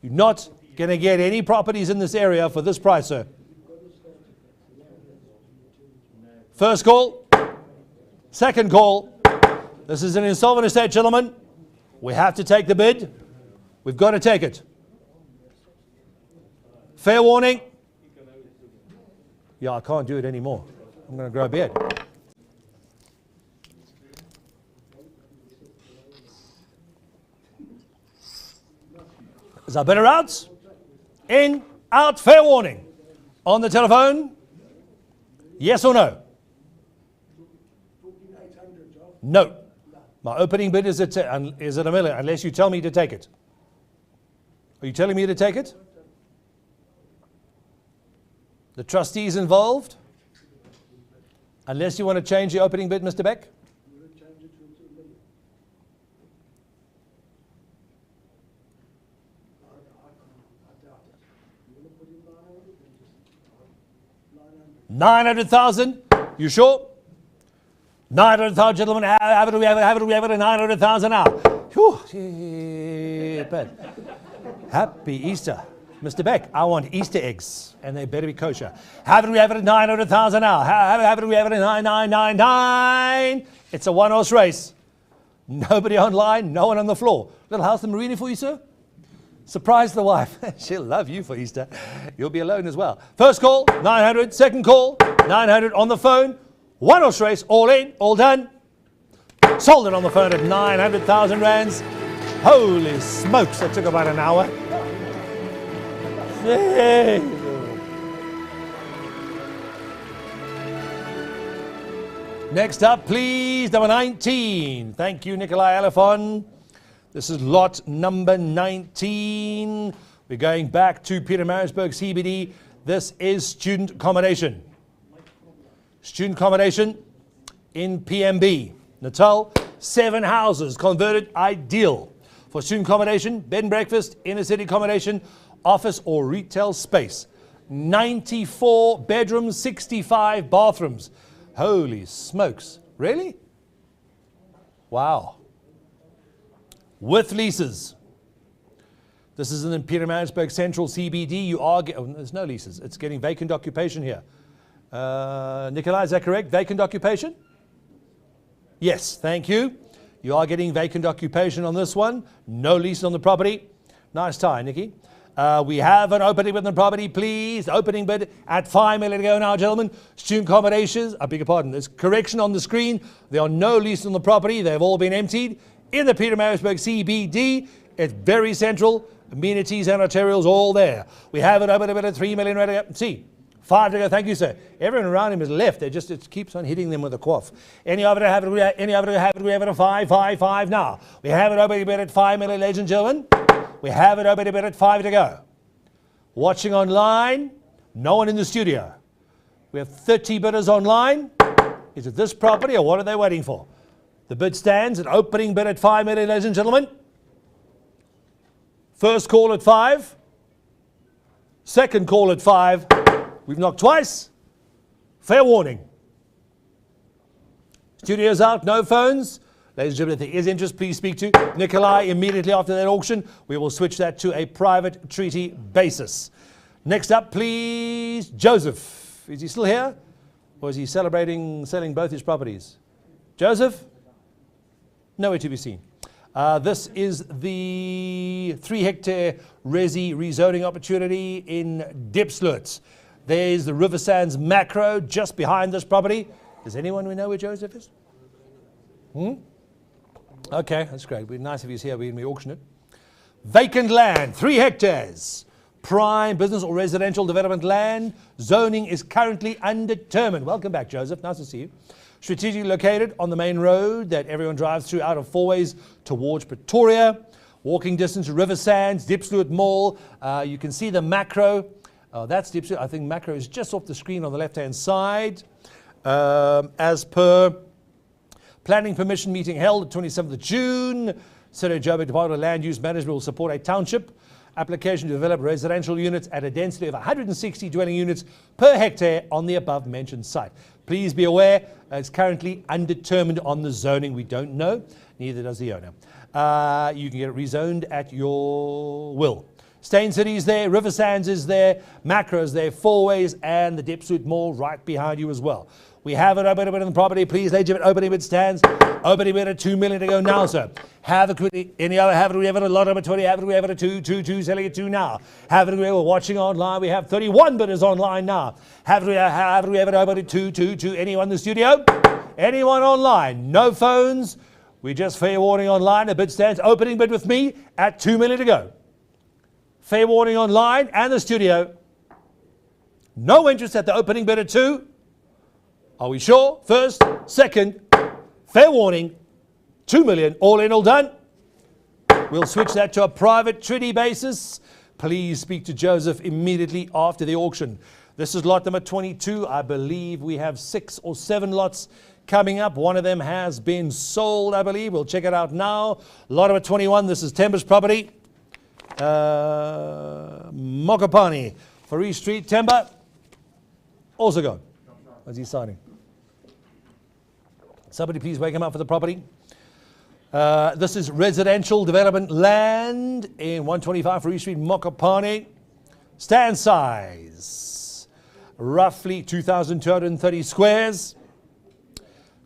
You're not going to get any properties in this area for this price, sir. First call. Second call. This is an insolvent estate, gentlemen. We have to take the bid. We've got to take it. Fair warning. Yeah, I can't do it anymore. I'm going to grow a beard. Is our bidder out? In, out, fair warning. On the telephone? Yes or no? No. My opening bid is at $1 million, unless you tell me to take it. Are you telling me to take it? The trustees involved? Unless you want to change the opening bid, Mr. Beck? $900,000? You sure? 900,000, gentlemen. Have it, we have it, 900,000 now. Whew. Yeah, bad. Happy Easter. Mr. Beck, I want Easter eggs, and they better be kosher. Have it, we have it at 900,000 now. Have it, we have it at 9999. It's a one-horse race. Nobody online, no one on the floor. Little house in Marina for you, sir? Surprise the wife. She'll love you for Easter. You'll be alone as well. First call, 900. Second call, 900 on the phone. One-horse race, all in, all done. Sold it on the phone at 900,000 rands. Holy smokes, that took about an hour. Next up, please, number 19. Thank you, Nikolai Alifon. This is lot number 19. We're going back to Pietermaritzburg CBD. This is student accommodation. Student accommodation in PMB. Natal, 7 houses converted ideal for student accommodation, bed and breakfast, inner city accommodation, office or retail space. 94 bedrooms, 65 bathrooms. Holy smokes. Really? Wow. With leases. This is in Pietermaritzburg Central CBD. You are there's no leases. It's getting vacant occupation here. Nikolai, is that correct? Vacant occupation? Yes, thank you. You are getting vacant occupation on this one. No lease on the property. Nice tie, Nikki. We have an opening bid on the property, please. Opening bid at $5 million to go now, gentlemen. Student accommodations, I beg your pardon, there's correction on the screen. There are no leases on the property. They've all been emptied. In the Pietermaritzburg CBD, it's very central. Amenities and arterials all there. We have an opening bid at $3 million ready to go. See, 5 to go. Thank you, sir. Everyone around him is left. It keeps on hitting them with a quaff. Any other have it? We have it at 5 now. We have it opening bid at $5 million, ladies and gentlemen. We have it opening bid at 5 to go. Watching online, no one in the studio. We have 30 bidders online. Is it this property or what are they waiting for? The bid stands at opening bid at $5 million, ladies and gentlemen. First call at 5. Second call at 5. We've knocked twice. Fair warning. Studio's out, no phones. Ladies and gentlemen, if there is interest, please speak to Nikolai immediately after that auction. We will switch that to a private treaty basis. Next up, please, Joseph. Is he still here? Or is he celebrating selling both his properties? Joseph? Nowhere to be seen. This is the 3-hectare resi rezoning opportunity in Diepsloot. There's the River Sands macro just behind this property. Does anyone know where Joseph is? Okay, that's great. It'd be nice if he's here when we auction it. Vacant land, 3 hectares. Prime business or residential development land. Zoning is currently undetermined. Welcome back, Joseph. Nice to see you. Strategically located on the main road that everyone drives through out of Fourways towards Pretoria. Walking distance to River Sands, Diepsloot Mall. You can see the macro. That's Diepsloot. I think macro is just off the screen on the left-hand side. As per planning permission meeting held the 27th of June, City of Joburg Department of Land Use Management will support a township application to develop residential units at a density of 160 dwelling units per hectare on the above mentioned site. Please be aware, it's currently undetermined on the zoning. We don't know, neither does the owner. You can get it rezoned at your will. Stain City is there, River Sands is there, Macro is there, Fourways, and the Diepsloot Mall right behind you as well. We have it open on the property. Please, ladies and gentlemen, opening bid stands. Opening bid at $2 million to go now, sir. Have it quickly. Any other? Have it. We have it a lot number 20. Have it. We have it at 2, selling it 2 now. Have it. We're watching online. We have 31 bidders online now. Have it. We have it open at 2. Anyone in the studio? Anyone online? No phones. We just fair warning online. The bid stands. Opening bid with me at $2 million to go. Fair warning online and the studio. No interest at the opening bid at 2. Are we sure? First, second, fair warning, 2 million, all in, all done. We'll switch that to a private treaty basis. Please speak to Joseph immediately after the auction. This is lot number 22. I believe we have 6 or 7 lots coming up. One of them has been sold, I believe. We'll check it out now. Lot number 21. This is Temba's property. Mokopane, Fourie Street, Temba. Also gone. What's he signing? Somebody please wake him up for the property. This is residential development land in 125 Fourie Street, Mokopane. Stand size, roughly 2,230 squares.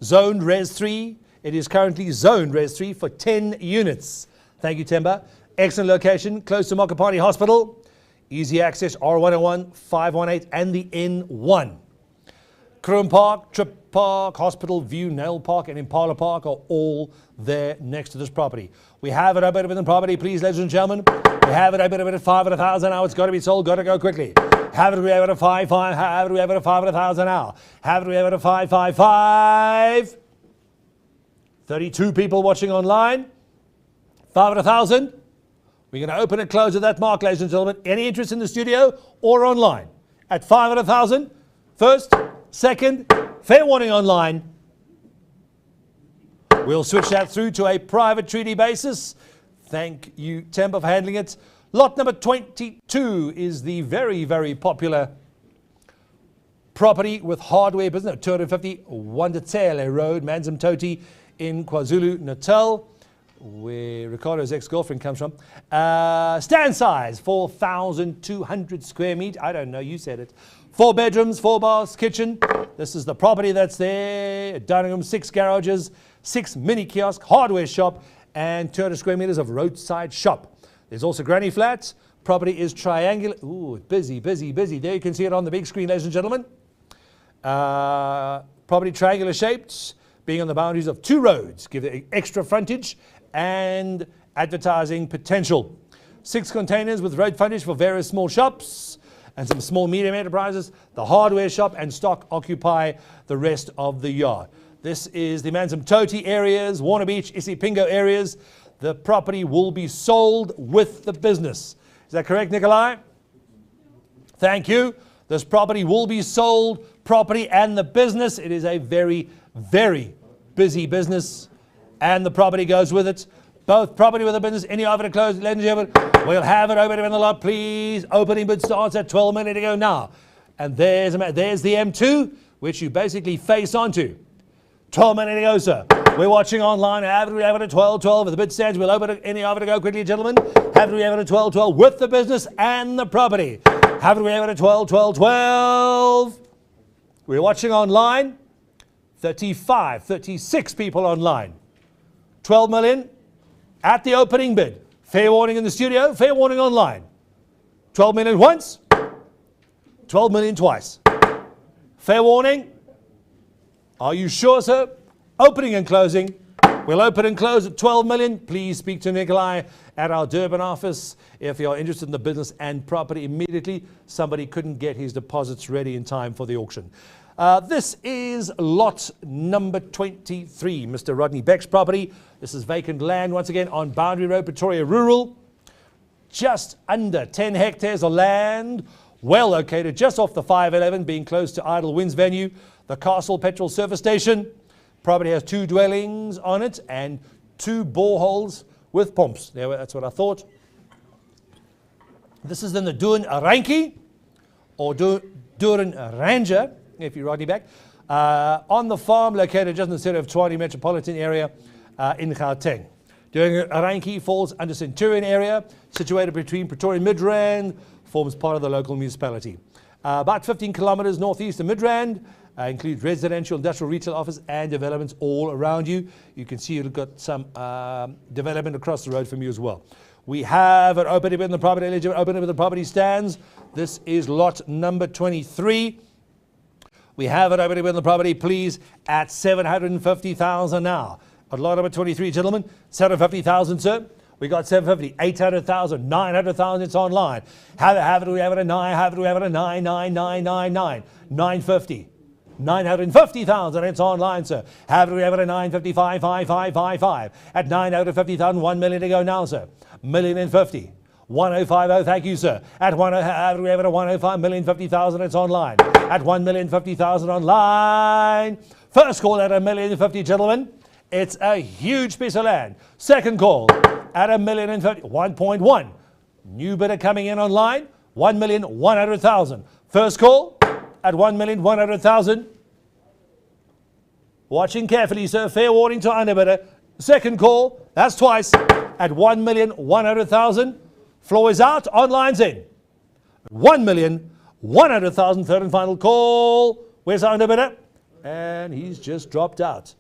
Zoned Res 3. It is currently zoned Res 3 for 10 units. Thank you, Temba. Excellent location, close to Mokopane Hospital. Easy access, R101, 518, and the N1. Kroon Park, Trip Park, Hospital View, Nail Park, and Impala Park are all there next to this property. We have it up at the property, please, ladies and gentlemen. We have it up at 5,000 now. It's got to be sold, got to go quickly. Have it, we have it at 5, have it, we have it at 5,000 now. Have it, we have it at 5. 32 people watching online. 5,000. We're going to open and close at that mark, ladies and gentlemen. Any interest in the studio or online? At 500,000. First, second, fair warning online. We'll switch that through to a private treaty basis. Thank you, Temba, for handling it. Lot number 22 is the very, very popular property with hardware business. 250 Wandetsele Road, Manzimtoti in KwaZulu-Natal, where Ricardo's ex-girlfriend comes from. Stand size, 4,200 square meters. I don't know, you said it. 4 bedrooms, 4 baths, kitchen. This is the property that's there. Dining room, 6 garages, 6 mini kiosk, hardware shop, and 200 square meters of roadside shop. There's also granny flats. Property is triangular. Ooh, busy, busy, busy. There you can see it on the big screen, ladies and gentlemen. Property triangular shaped, being on the boundaries of 2 roads, give it extra frontage and advertising potential. 6 containers with road frontage for various small shops and some small medium enterprises. The hardware shop and stock occupy the rest of the yard. This is the Manzimtoti areas, Warner Beach, Isipingo areas. The property will be sold with the business. Is that correct, Nikolai? Thank you. This property will be sold, property and the business. It is a very, very busy business, and the property goes with it. Both property with the business. Any offer to close, ladies and gentlemen? We'll have it open in the lot, please. Opening bid starts at 12 minutes to go now. And there's the M2, which you basically face onto. 12 minutes to go, sir. We're watching online. Have it at 12:12. If the bid stands, we'll open it. Any offer to go quickly, gentlemen? Have it at 12:12 with the business and the property. Have it at 12:12. We're watching online. 35, 36 people online. 12 million at the opening bid. Fair warning in the studio, fair warning online. 12 million once, 12 million twice. Fair warning. Are you sure, sir? Opening and closing. We'll open and close at 12 million. Please speak to Nikolai at our Durban office if you're interested in the business and property immediately. Somebody couldn't get his deposits ready in time for the auction. This is lot number 23, Mr. Rodney Beck's property. This is vacant land, once again, on Boundary Road, Pretoria Rural. Just under 10 hectares of land, well located, just off the 511, being close to Idle Winds venue, the Castle Petrol Service Station. Property has 2 dwellings on it and 2 boreholes with pumps. There, that's what I thought. This is in the Doorn Rankie, or Doorn Ranger, if you're Rodney Beck, on the farm located just in the center of Tshwane metropolitan area in Gauteng. Doorn Rankie falls under Centurion area, situated between Pretoria and Midrand, forms part of the local municipality. About 15 kilometers northeast of Midrand, includes residential, industrial, retail, office, and developments all around you. You can see you've got some development across the road from you as well. We have an opening in the property, eligible opening with the property stands. This is lot number 23. We have it opening in the property, please, at 750,000 now. At lot number 23, gentlemen, 750,000, sir. We got 750, 800,000, 900,000. It's online. Have it. We have it at 9. Have it. We have it at 99999. 950. 950,000. It's online, sir. Have it. We have it at 955, 5555. At 950,000, 1 million to go now, sir. 1,050,000. 1050, thank you, sir. At we have it at 105, 1,050,000. It's online. At 1,050,000 online. First call at 1,050,000, gentlemen. It's a huge piece of land. Second call at 1,050,000. 1.1. New bidder coming in online. 1,100,000. First call at 1,100,000. Watching carefully, sir. Fair warning to underbidder. Second call, that's twice, at 1,100,000. Floor is out, online's in. 1,100,000, third and final call. Where's our underbidder? And he's just dropped out.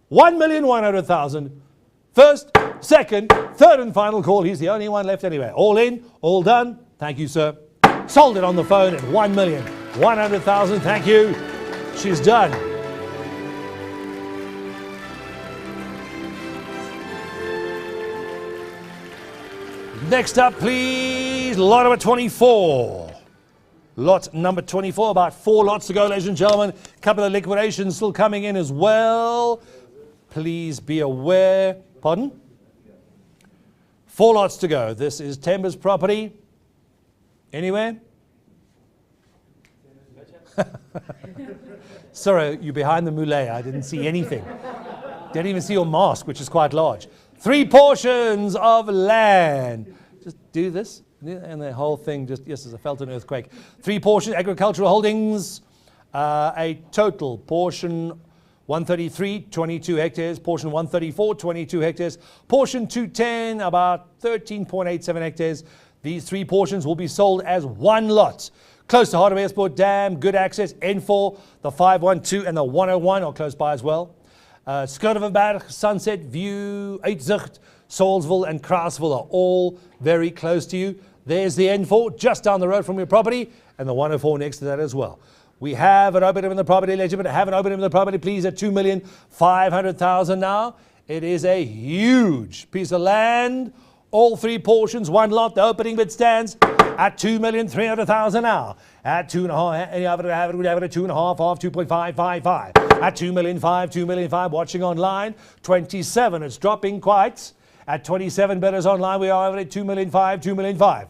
1,100,000. First, second, third and final call. He's the only one left anyway. All in, all done. Thank you, sir. Sold it on the phone at 1,100,000. Thank you. She's done. Next up, please, lot number 24. Lot number 24, about 4 lots to go, ladies and gentlemen. A couple of liquidations still coming in as well. Please be aware. Pardon? 4 lots to go. This is Themba's property. Anywhere? Sorry, you're behind the muley. I didn't see anything. Didn't even see your mask, which is quite large. 3 portions of land. Just do this, and the whole thing just, yes, I felt an earthquake. 3 portions, agricultural holdings. A total portion 133, 22 hectares. Portion 134, 22 hectares. Portion 210, about 13.87 hectares. These 3 portions will be sold as 1 lot. Close to Heart of Airport Dam, good access. N4, the 512 and the 101 are close by as well. Skouderberg, Sunset View, Uitzicht, Saulsville and Kraasville are all very close to you. There's the N4 just down the road from your property and the 104 next to that as well. We have an opening in the property, legitimate. Have an opening in the property, please, at 2,500,000 now. It is a huge piece of land. All 3 portions, 1 lot. The opening bid stands at 2,300,000 now. At 2.5, and you have it at 2.5, half 2.555. At 2,500,000, 2,500,000. Watching online, 27. It's dropping quite. At 27 bidders online, we are at 2,500,000, 2,500,000.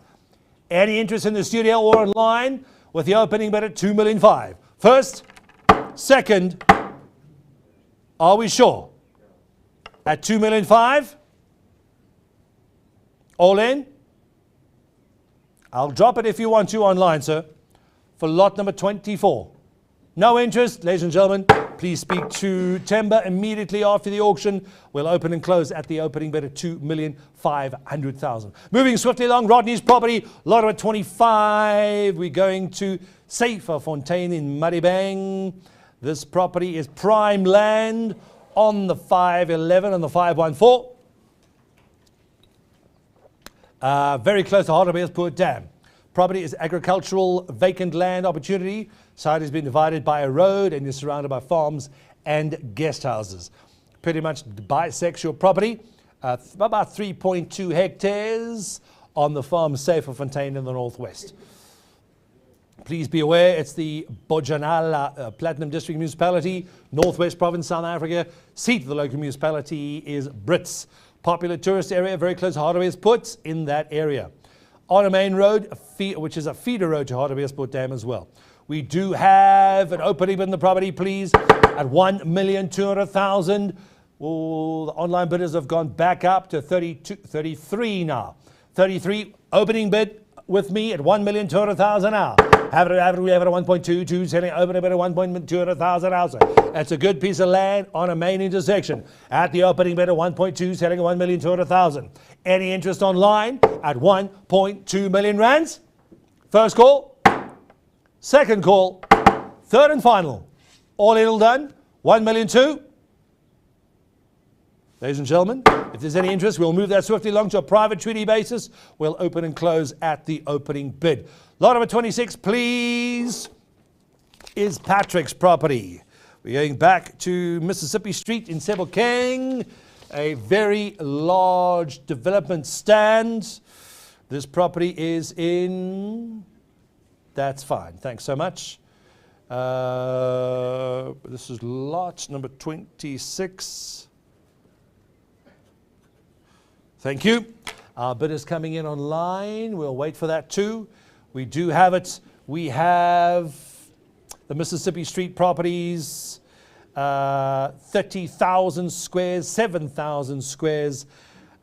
Any interest in the studio or online with the opening bid at 2,500,000. First, second, are we sure? At 2,500,000. All in? I'll drop it if you want to online, sir, for lot number 24. No interest, ladies and gentlemen. Please speak to Themba immediately after the auction. We'll open and close at the opening bid at 2,500,000. Moving swiftly along, Rodney's property, lot number 25. We're going to Syferfontein in Maribang. This property is prime land on the 511 and the 514. Very close to Heart of Airport Dam. Property is agricultural vacant land opportunity. Site has been divided by a road and is surrounded by farms and guest houses. Pretty much bisects your property. About 3.2 hectares on the farm Syferfontein in the northwest. Please be aware, it's the Bojanala Platinum District Municipality, Northwest Province, South Africa. Seat of the local municipality is Brits. Popular tourist area, very close to Heart of Airport in that area. On a main road, which is a feeder road to Heart of Airport Dam as well. We do have an opening in the property, please, at 1,200,000. Oh, the online bidders have gone back up to 33 now. 33 opening bid with me at 1,200,000 now. Have it, we have it at 1.22, selling opening bid at 1,200,000 now. That's a good piece of land on a main intersection. At the opening bid at 1.2, selling at 1,200,000. Any interest online at 1.2 million rands? First call, second call, third and final. All in, all done. 1,200,000. Ladies and gentlemen, if there's any interest, we'll move that swiftly along to a private treaty basis. We'll open and close at the opening bid. Lot number 26, please, is Patrick's property. We're going back to Mississippi Street in Sebokeng. a very large development stand. This property is in, that's fine, thanks so much. This is lot number 26. Thank you. Our bid is coming in online. We'll wait for that too. We do have it. We have the Mississippi Street properties, 30,000 squares, 7,000 squares,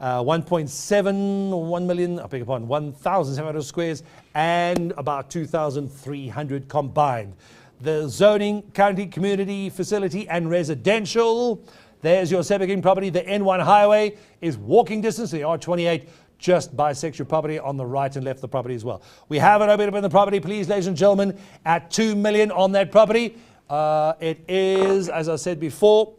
1.71 million, I beg your pardon, 1,700 squares, and about 2,300 combined. The zoning, county, community, facility, and residential. There's your Sebegin property. The N1 highway is walking distance to the R28. Just bisects your property on the right and left of the property as well. We have it open in the property, please, ladies and gentlemen, at 2 million on that property. It is, as I said before,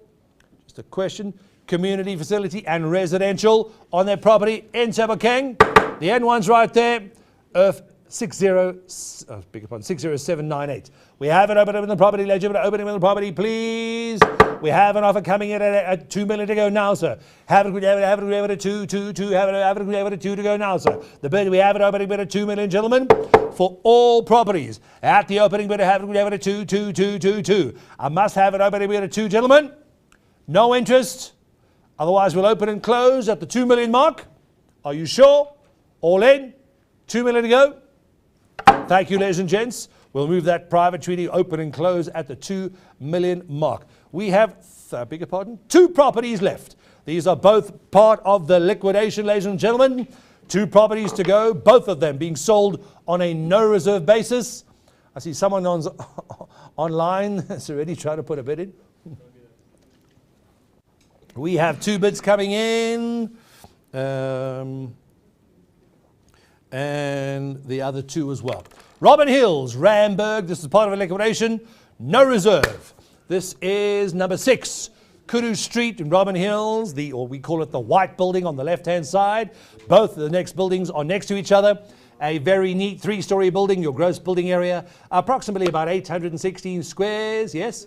just a question, community, facility, and residential on that property in Sebokeng. The N1's right there, Earth 60798. We have it open in the property, ladies and gentlemen, opening in the property, please. We have an offer coming in at 2 million to go now, sir. Have it at 2 to go now, sir. The bid, we have it opening bid at 2 million, gentlemen, for all properties. At the opening bid, have it at 2. I must have it opening bid at 2, gentlemen. No interest. Otherwise, we'll open and close at the 2 million mark. Are you sure? All in? 2 million to go. Thank you, ladies and gents. We'll move that private treaty open and close at the 2 million mark. We have, beg your pardon, 2 properties left. These are both part of the liquidation, ladies and gentlemen. 2 properties to go, both of them being sold on a no reserve basis. I see someone online is already trying to put a bid in. We have 2 bids coming in. And the other 2 as well. Robin Hills, Randburg, this is part of a liquidation, no reserve. This is number 6, Kudu Street in Robin Hills, or we call it the white building on the left-hand side. Both of the next buildings are next to each other. A very neat 3-story building, your gross building area, approximately about 816 squares, yes?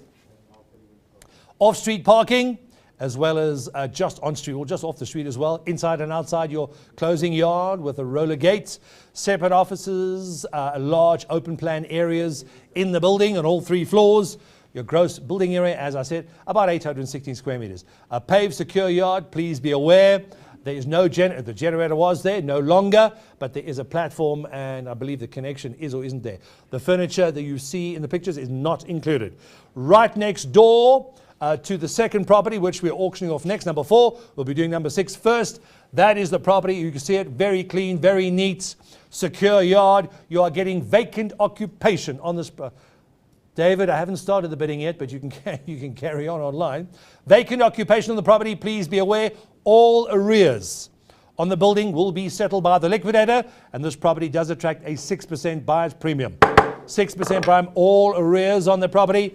Off-street parking, as well as just on street, or just off the street as well, inside and outside your closing yard with a roller gate, separate offices, large open plan areas in the building on all 3 floors. Your gross building area, as I said, about 816 square meters. A paved secure yard, please be aware. There is no the generator was there, no longer, but there is a platform and I believe the connection is or isn't there. The furniture that you see in the pictures is not included. Right next door, to the second property, which we're auctioning off next, number 4. We'll be doing number 6 first. That is the property. You can see it, very clean, very neat, secure yard. You are getting vacant occupation on this. David, I haven't started the bidding yet, but you can carry on online. Vacant occupation on the property. Please be aware, all arrears on the building will be settled by the liquidator, and this property does attract a 6% buyer's premium. 6% prime, all arrears on the property.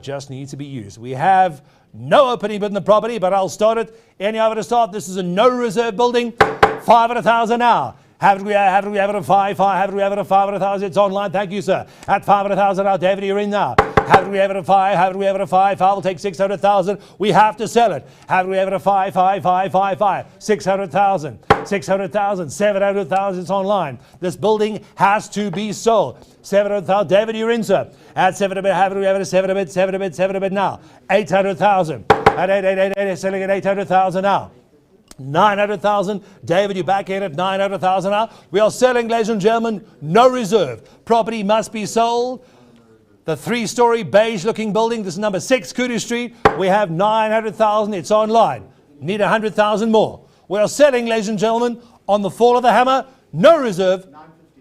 Just need to be used. We have no opening bid in the property, but I'll start it. Any other to start? This is a no reserve building. 500,000 now. Have we have it at 5? Have we have it at 500,000? It's online. Thank you, sir. At 500,000 now, David, you're in now. Have we have it at 5? Have we have it at 5? I'll take 600,000. We have to sell it. Have we have it at 5? 600,000. 600,000. 700,000. It's online. This building has to be sold. 700,000. David, you're in, sir. At 7 a bit. Have we have it at 7 a bit? 7 a bit. 7 a bit now. 800,000. At 8, selling at 800,000 now. 900,000. David, you're back in at 900,000 now. We are selling, ladies and gentlemen, no reserve. Property must be sold. The 3-story beige-looking building. This is number 6, Kudu Street. We have 900,000. It's online. Need 100,000 more. We are selling, ladies and gentlemen, on the fall of the hammer, no reserve.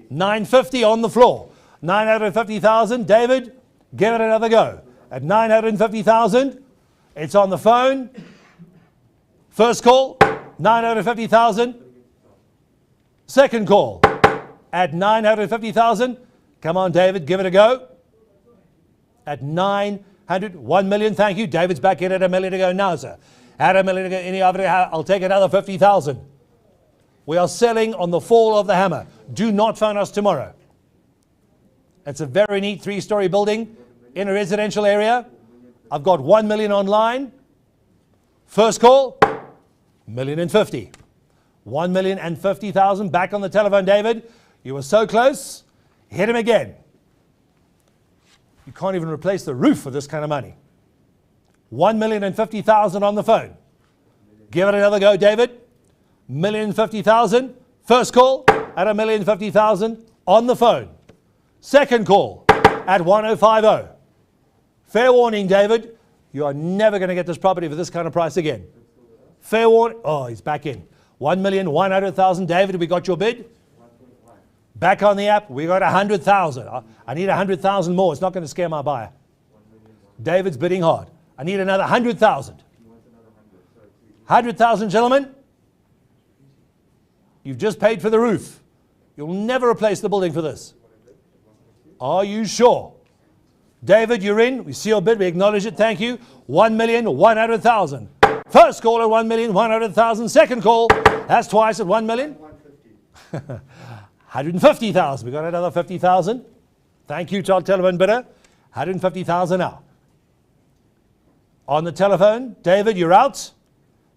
950 on the floor. 950,000. David, give it another go. At 950,000, it's on the phone. First call. 950,000. Second call at 950,000. Come on, David, give it a go. At 900, 1 million. Thank you. David's back in at $1 million to go now, sir. At $1 million to go. Any other? I'll take another 50,000. We are selling on the fall of the hammer. Do not phone us tomorrow. It's a very neat 3-story building in a residential area. I've got 1 million online. First call. 1,050,000. 1,050,000. Back on the telephone, David. You were so close. Hit him again. You can't even replace the roof for this kind of money. 1,050,000 on the phone. Give it another go, David. 1,050,000. First call at 1,050,000 on the phone. Second call at 1,050. Fair warning, David. You are never going to get this property for this kind of price again. Fair warning. Oh, he's back in. 1,100,000. David, we got your bid? Back on the app, we got 100,000. I need 100,000 more. It's not going to scare my buyer. David's bidding hard. I need another 100,000. 100,000, gentlemen. You've just paid for the roof. You'll never replace the building for this. Are you sure? David, you're in. We see your bid. We acknowledge it. Thank you. 1,100,000. First call at 1,100,000. Second call, that's twice at 1,150,000. We got another 50,000. Thank you, Todd Telephone bidder. 150,000 now. On the telephone, David, you're out.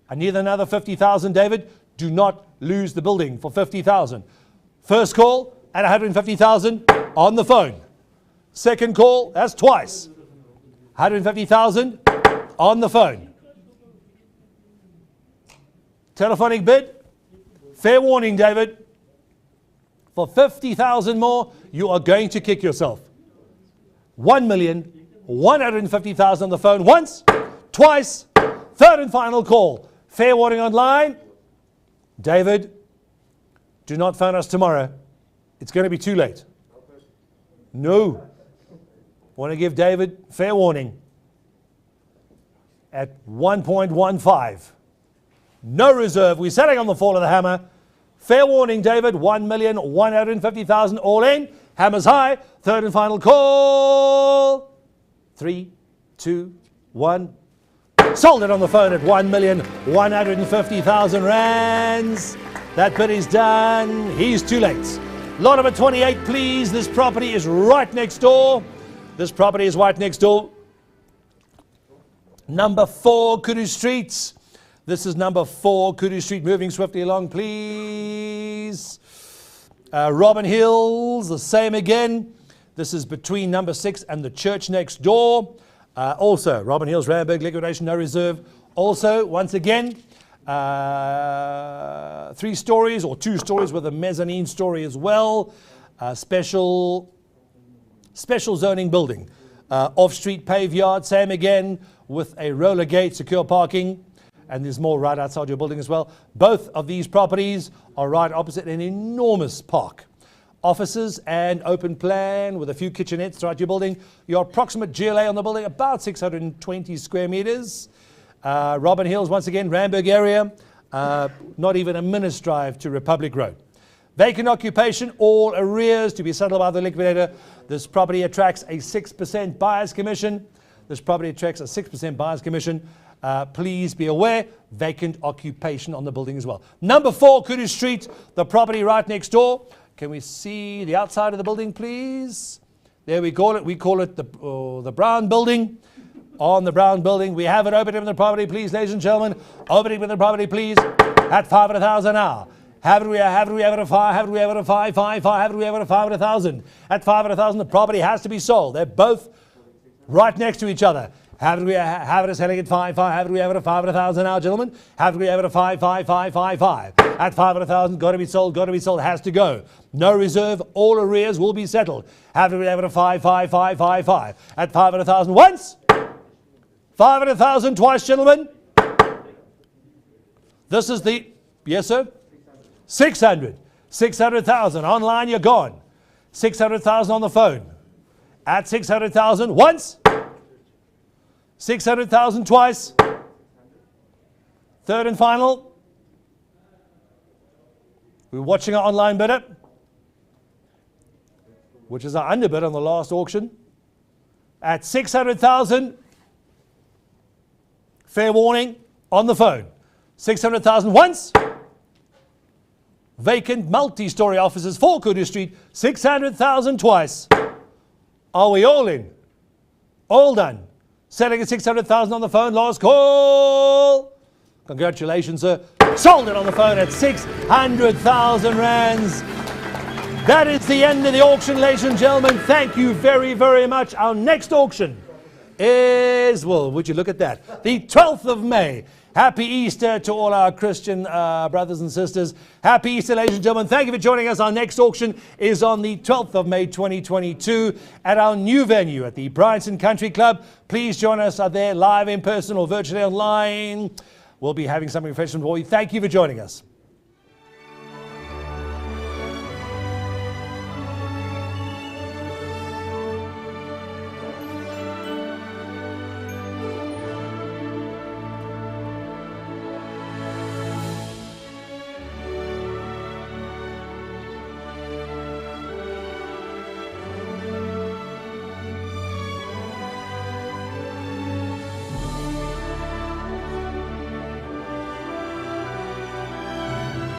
I need another 50,000, David. Do not lose the building for 50,000. First call at 150,000 on the phone. Second call, that's twice. 150,000 on the phone. Telephonic bid. Fair warning, David. For 50,000 more, you are going to kick yourself. 1,150,000 on the phone once, twice, third and final call. Fair warning online. David, do not phone us tomorrow. It's going to be too late. No. Want to give David fair warning at 1.15. No reserve. We're selling on the fall of the hammer. Fair warning, David. 1,150,000 all in. Hammer's high. Third and final call. 3, 2, 1. Sold it on the phone at 1,150,000 rands. That bid is done. He's too late. Lot number 28, please. This property is right next door. This property is right next door. Number 4, Kudu Street. This is number 4, Kudu Street. Moving swiftly along, please. Robin Hills, the same again. This is between number 6 and the church next door. Also, Robin Hills, Randburg, liquidation, no reserve. Also, once again, 3 stories or 2 stories with a mezzanine story as well. Special zoning building. Off-street paved yard, same again, with a roller gate, secure parking. And there's more right outside your building as well. Both of these properties are right opposite an enormous park. Offices and open plan with a few kitchenettes throughout your building. Your approximate GLA on the building, about 620 square meters. Robin Hills, once again, Randburg area. Not even a minute's drive to Republic Road. Vacant occupation, all arrears to be settled by the liquidator. This property attracts a 6% buyer's commission. This property attracts a 6% buyer's commission. Please be aware, vacant occupation on the building as well. Number 4, Kudu Street, the property right next door. Can we see the outside of the building, please? There we call it. We call it the Brown Building. On the Brown Building, we have it opening in the property, please, ladies and gentlemen. Opening in the property, please, at 500,000 now. Have we ever a 5? Have we ever a 5? 5? Have we ever a 500,000? At 500,000, the property has to be sold. They're both right next to each other. Have we ever selling at 5? Have we ever a 500,000 now, gentlemen? Have we ever a 5? At 500,000, got to be sold, has to go. No reserve, all arrears will be settled. Have we ever a 5? At 500,000 once, 500,000 twice, gentlemen. This is the, yes, sir? 600. 600,000. Online, you're gone. 600,000 on the phone. At 600,000 once, 600,000 twice. Third and final. We're watching our online bidder, which is our underbid on the last auction. At 600,000. Fair warning on the phone. 600,000 once. Vacant multi-story offices, 4 Kudu Street. 600,000 twice. Are we all in? All done. Selling at 600,000 on the phone. Last call. Congratulations, sir. Sold it on the phone at 600,000 rands. That is the end of the auction, ladies and gentlemen. Thank you very, very much. Our next auction is, well, would you look at that? The 12th of May. Happy Easter to all our Christian brothers and sisters. Happy Easter, ladies and gentlemen. Thank you for joining us. Our next auction is on the 12th of May 2022 at our new venue at the Bryanston Country Club. Please join us there live in person or virtually online. We'll be having something refreshing for you. Thank you for joining us.